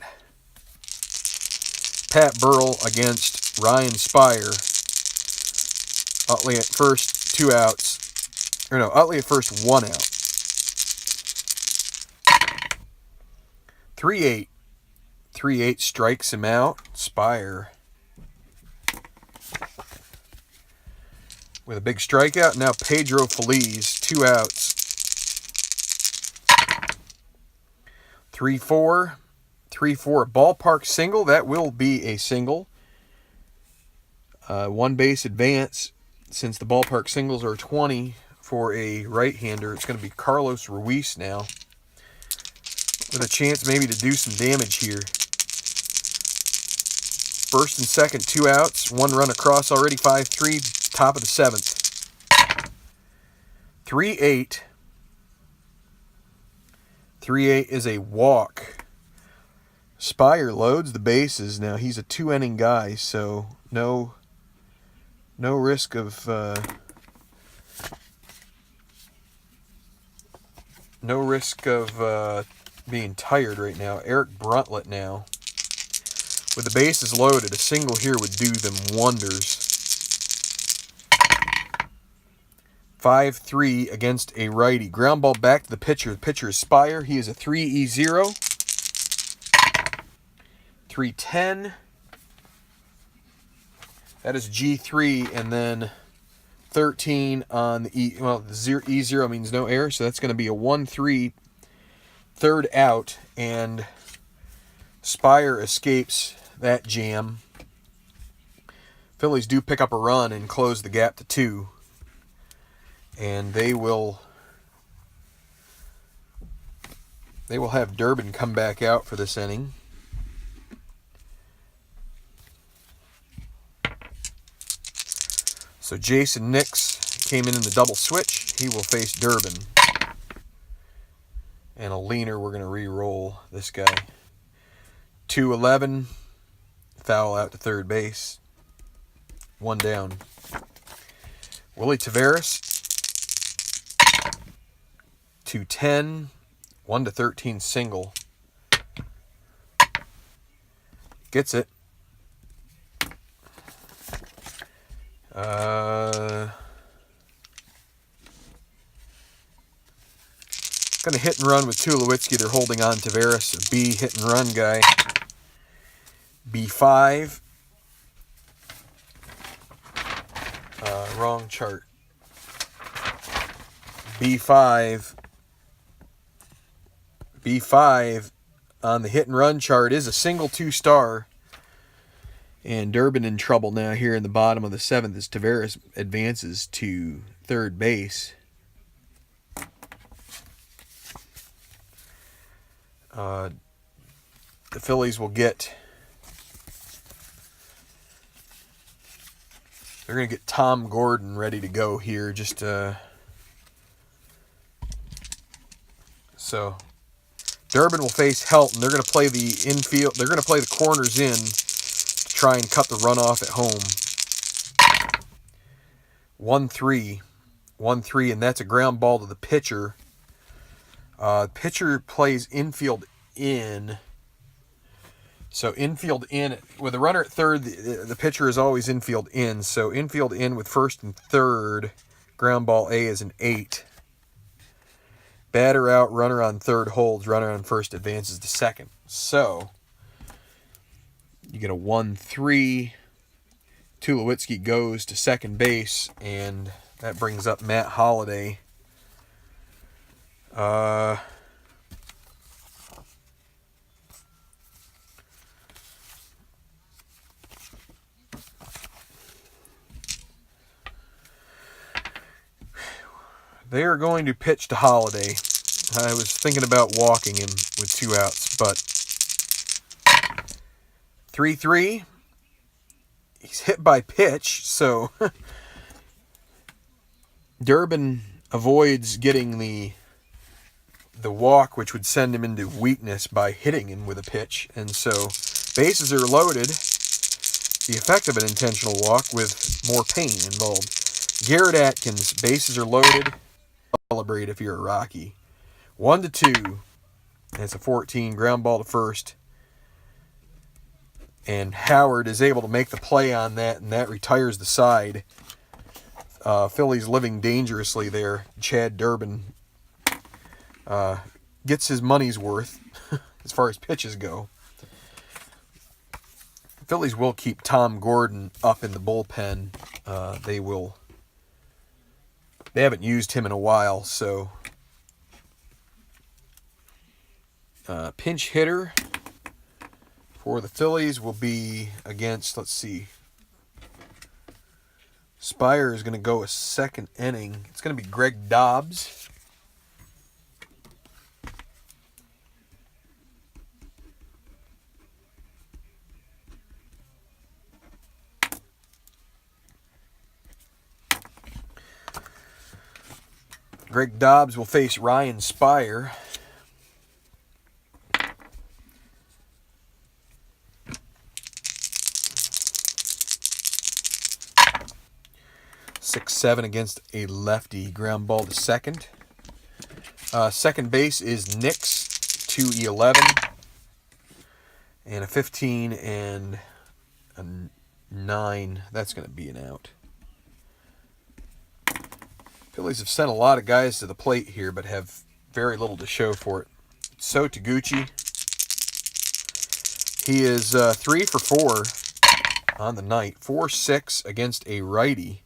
Pat Burrell against Ryan Spire. Utley at first, 2 outs. Or no, Utley at first, 1 out. 3-8. 3-8 strikes him out. Spire with a big strikeout. Now Pedro Feliz, 2 outs. 3-4. 3-4. Ballpark single. That will be a single. 1 base advance. Since the ballpark singles are 20 for a right-hander, it's going to be Carlos Ruiz now, with a chance maybe to do some damage here. First and second, 2 outs. 1 run across already, 5-3. Top of the 7th. 3-8. 3-8 is a walk. Spire loads the bases. Now he's a 2-inning guy, so no risk of being tired right now. Eric Bruntlett now, with the bases loaded, a single here would do them wonders. 5-3 against a righty. Ground ball back to the pitcher. The pitcher is Spire. He is a 3E0. 3-10. That is G3, and then 13 on the E. Well, the E0 means no error, so that's going to be a 1-3, 3rd out, and Spire escapes that jam. Phillies do pick up a run and close the gap to 2. And they will have Durbin come back out for this inning. So Jason Nix came in the double switch. He will face Durbin. And a leaner, we're going to re-roll this guy. 2-11. foul out to third base. 1 down. Willie Taveras, 210, 1-13 single. Gets it. Going to hit and run with Tulowitzki. They're holding on Taveras, a B hit and run guy. B5. Wrong chart. B5. B5 on the hit and run chart is a single 2-star. And Durbin in trouble now here in the bottom of the 7th as Taveras advances to third base. The Phillies will get... They're going to get Tom Gordon ready to go here. Just so Durbin will face Helton. They're going to play the infield. They're going to play the corners in to try and cut the runoff at home. 1-3, 1-3, and that's a ground ball to the pitcher. Pitcher plays infield in. So infield in, with a runner at third, the pitcher is always infield in. So infield in with first and third, ground ball A is an 8. Batter out, runner on third holds, runner on first advances to second. So you get a 1-3. Tulowitzki goes to second base, and that brings up Matt Holliday. They are going to pitch to Holliday. I was thinking about walking him with 2 outs, but 3-3. He's hit by pitch, so Durbin avoids getting the walk, which would send him into weakness by hitting him with a pitch. And so bases are loaded. The effect of an intentional walk with more pain involved. Garrett Atkins, bases are loaded. Celebrate if you're a Rocky. 1-2. That's a 14, ground ball to first. And Howard is able to make the play on that, and that retires the side. Phillies living dangerously there. Chad Durbin gets his money's worth as far as pitches go. Phillies will keep Tom Gordon up in the bullpen. They haven't used him in a while, so pinch hitter for the Phillies will be against, let's see, Spire is going to go a second inning. It's going to be Greg Dobbs. Greg Dobbs will face Ryan Spire. Seven against a lefty. Ground ball to second. Second base is Nix, 2-11. And a 15 and a 9. That's going to be an out. Phillies have sent a lot of guys to the plate here, but have very little to show for it. So Taguchi, he is 3 for 4 on the night. 4-6 against a righty.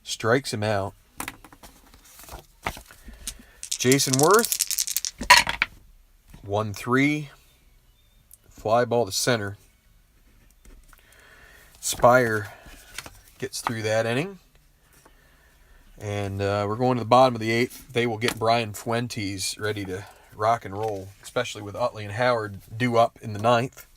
Strikes him out. Jason Worth, 1-3. Fly ball to center. Spire gets through that inning. And we're going to the bottom of the 8th. They will get Brian Fuentes ready to rock and roll, especially with Utley and Howard due up in the 9th.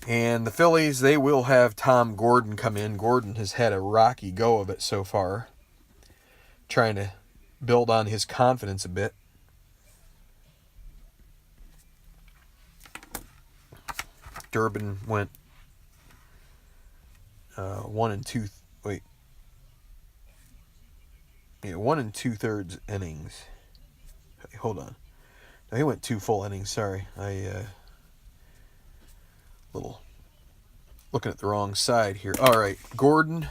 And the Phillies, they will have Tom Gordon come in. Gordon has had a rocky go of it so far, trying to build on his confidence a bit. Durbin went 1 2/3 innings. Hold on. No, he went 2 full innings. Sorry, little looking at the wrong side here. All right, Gordon.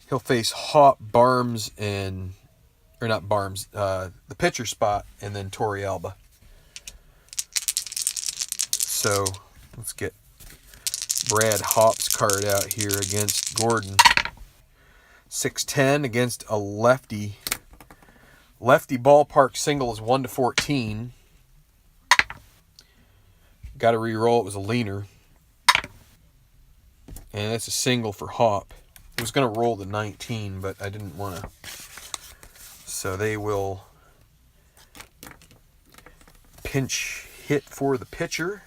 He'll face Hop, Barnes, or not Barnes, the pitcher spot, and then Torrealba. So let's get Brad Hop's card out here against Gordon. 6'10" against a lefty. Lefty ballpark single is 1-14. Got to re-roll. It was a leaner. And that's a single for Hop. I was going to roll the 19, but I didn't want to. So they will pinch hit for the pitcher.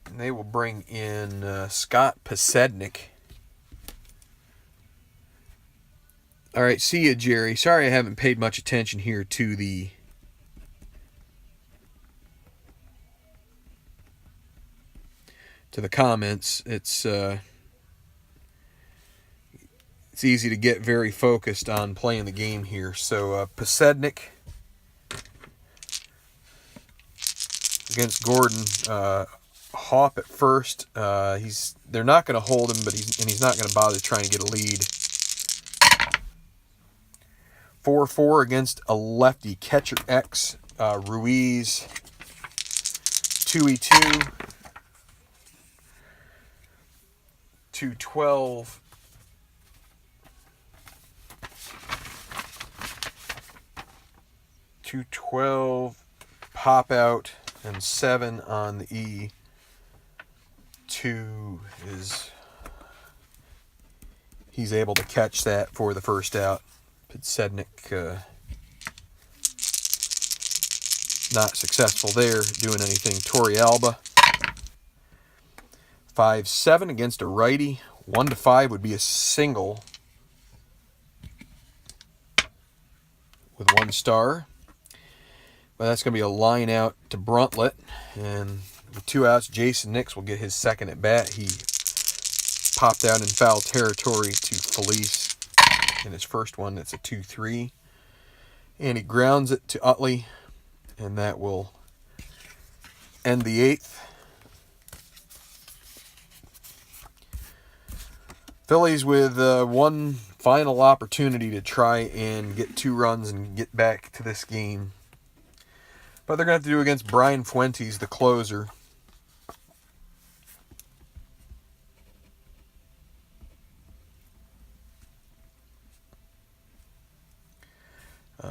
And they will bring in Scott Pasednik. All right, see you, Jerry. Sorry I haven't paid much attention here to the comments. It's easy to get very focused on playing the game here. So Pasednik against Gordon. Hop at first. They're not going to hold him, but he's not going to bother trying to get a lead. 4-4 against a lefty catcher X. Ruiz. 2-2. 2-12. 2-12. Pop out and 7 on the E. 2 is he's able to catch that for the first out. Pasednik not successful there doing anything. Torrealba 5-7 against a righty. 1-5 would be a single with 1 star. But that's going to be a line out to Bruntlett. And with 2 outs, Jason Nix will get his second at bat. He popped out in foul territory to Felice in his first one. That's a 2-3. And he grounds it to Utley. And that will end the 8th. Phillies with one final opportunity to try and get 2 runs and get back to this game. But they're going to have to do against Brian Fuentes, the closer.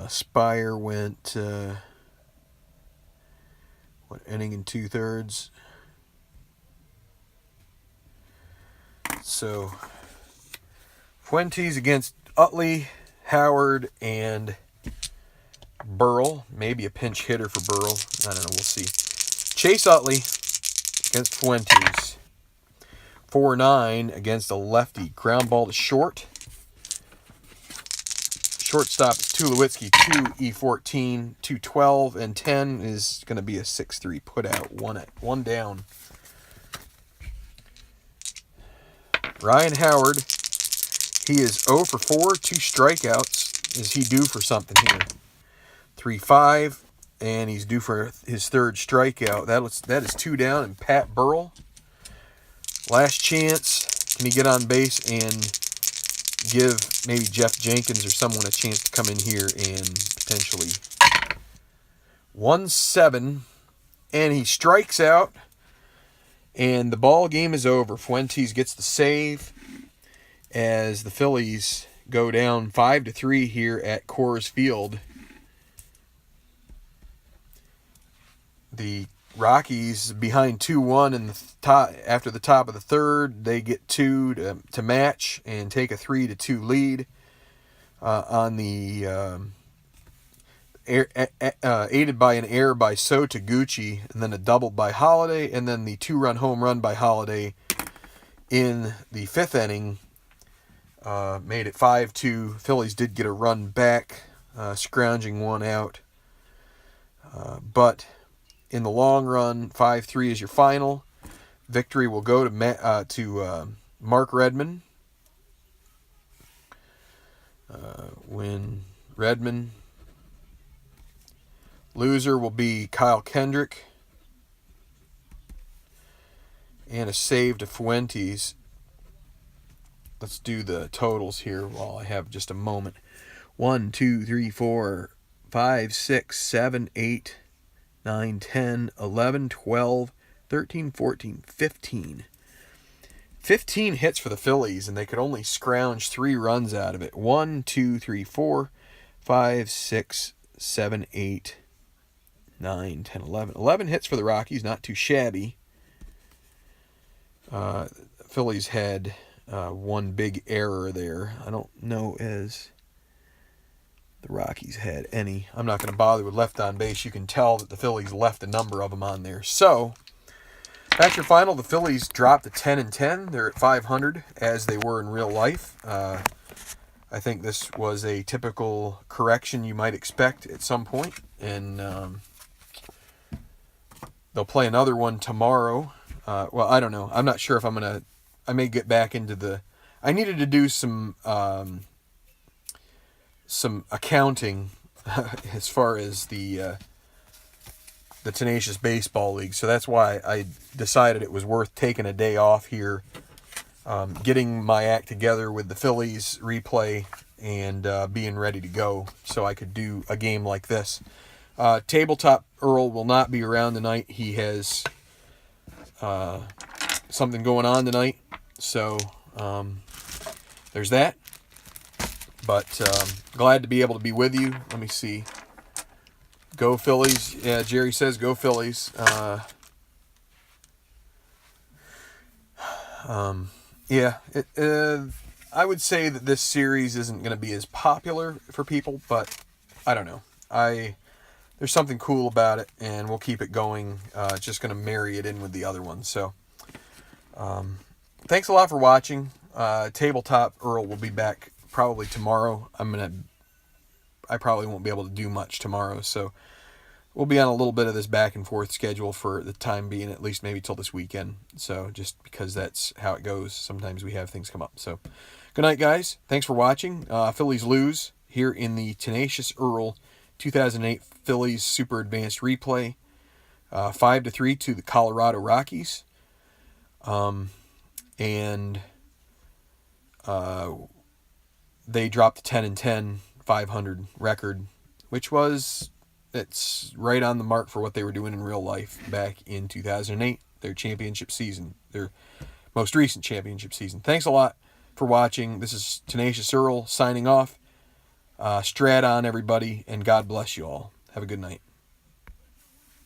Spire went, inning and 2/3. So, Fuentes against Utley, Howard, and Burrell. Maybe a pinch hitter for Burrell. I don't know. We'll see. Chase Utley against Fuentes. 4-9 against a lefty. Ground ball to short. Shortstop is Tulowitzki. 2E14, 212, and 10 is going to be a 6-3 put out. One down. Ryan Howard. He is 0 for 4, 2 strikeouts. Is he due for something here? 3-5, and he's due for his 3rd strikeout. That is 2 down, and Pat Burrell. Last chance. Can he get on base and give maybe Jeff Jenkins or someone a chance to come in here and potentially 1-7, and he strikes out, and the ball game is over. Fuentes gets the save as the Phillies go down 5-3 here at Coors Field. The Rockies behind 2-1 in the after the top of the 3rd. They get 2 to match and take a 3-2 lead on the aided by an error by Sotaguchi, and then a double by Holiday, and then the 2-run home run by Holiday in the 5th inning made it 5-2. Phillies did get a run back scrounging one out. But in the long run, 5-3 is your final. Victory will go to Mark Redmond. Win Redmond. Loser will be Kyle Kendrick. And a save to Fuentes. Let's do the totals here while I have just a moment. 1, 2, 3, 4, 5, 6, 7, 8, 9, 10, 11, 12, 13, 14, 15. 15 hits for the Phillies, and they could only scrounge 3 runs out of it. 1, 2, 3, 4, 5, 6, 7, 8, 9, 10, 11. 11 hits for the Rockies, not too shabby. Phillies had one big error there. I don't know as the Rockies had any. I'm not going to bother with left on base. You can tell that the Phillies left a number of them on there. So, that's your final. The Phillies dropped to 10-10. They're at 500 as they were in real life. I think this was a typical correction you might expect at some point. And they'll play another one tomorrow. Well, I don't know. I'm not sure if I'm going to... I may get back into the... I needed to do some accounting as far as the Tenacious Baseball League. So that's why I decided it was worth taking a day off here, getting my act together with the Phillies replay, and being ready to go so I could do a game like this. Tabletop Earl will not be around tonight. He has something going on tonight. So there's that. But glad to be able to be with you. Let me see. Go Phillies. Yeah, Jerry says go Phillies. Yeah, I would say that this series isn't going to be as popular for people, but I don't know. There's something cool about it, and we'll keep it going. Just going to marry it in with the other one. So, thanks a lot for watching. Tabletop Earl will be back probably tomorrow. I probably won't be able to do much tomorrow, so we'll be on a little bit of this back and forth schedule for the time being, at least maybe till this weekend. So just because that's how it goes, sometimes we have things come up. So good night, guys. Thanks for watching. Phillies lose here in the Tenacious Earl 2008 Phillies Super Advanced Replay, 5-3 to the Colorado Rockies. And they dropped to 10-10, 500 record, which it's right on the mark for what they were doing in real life back in 2008, their championship season, their most recent championship season. Thanks a lot for watching. This is Tenacious Earl signing off. Strat on, everybody, and God bless you all. Have a good night.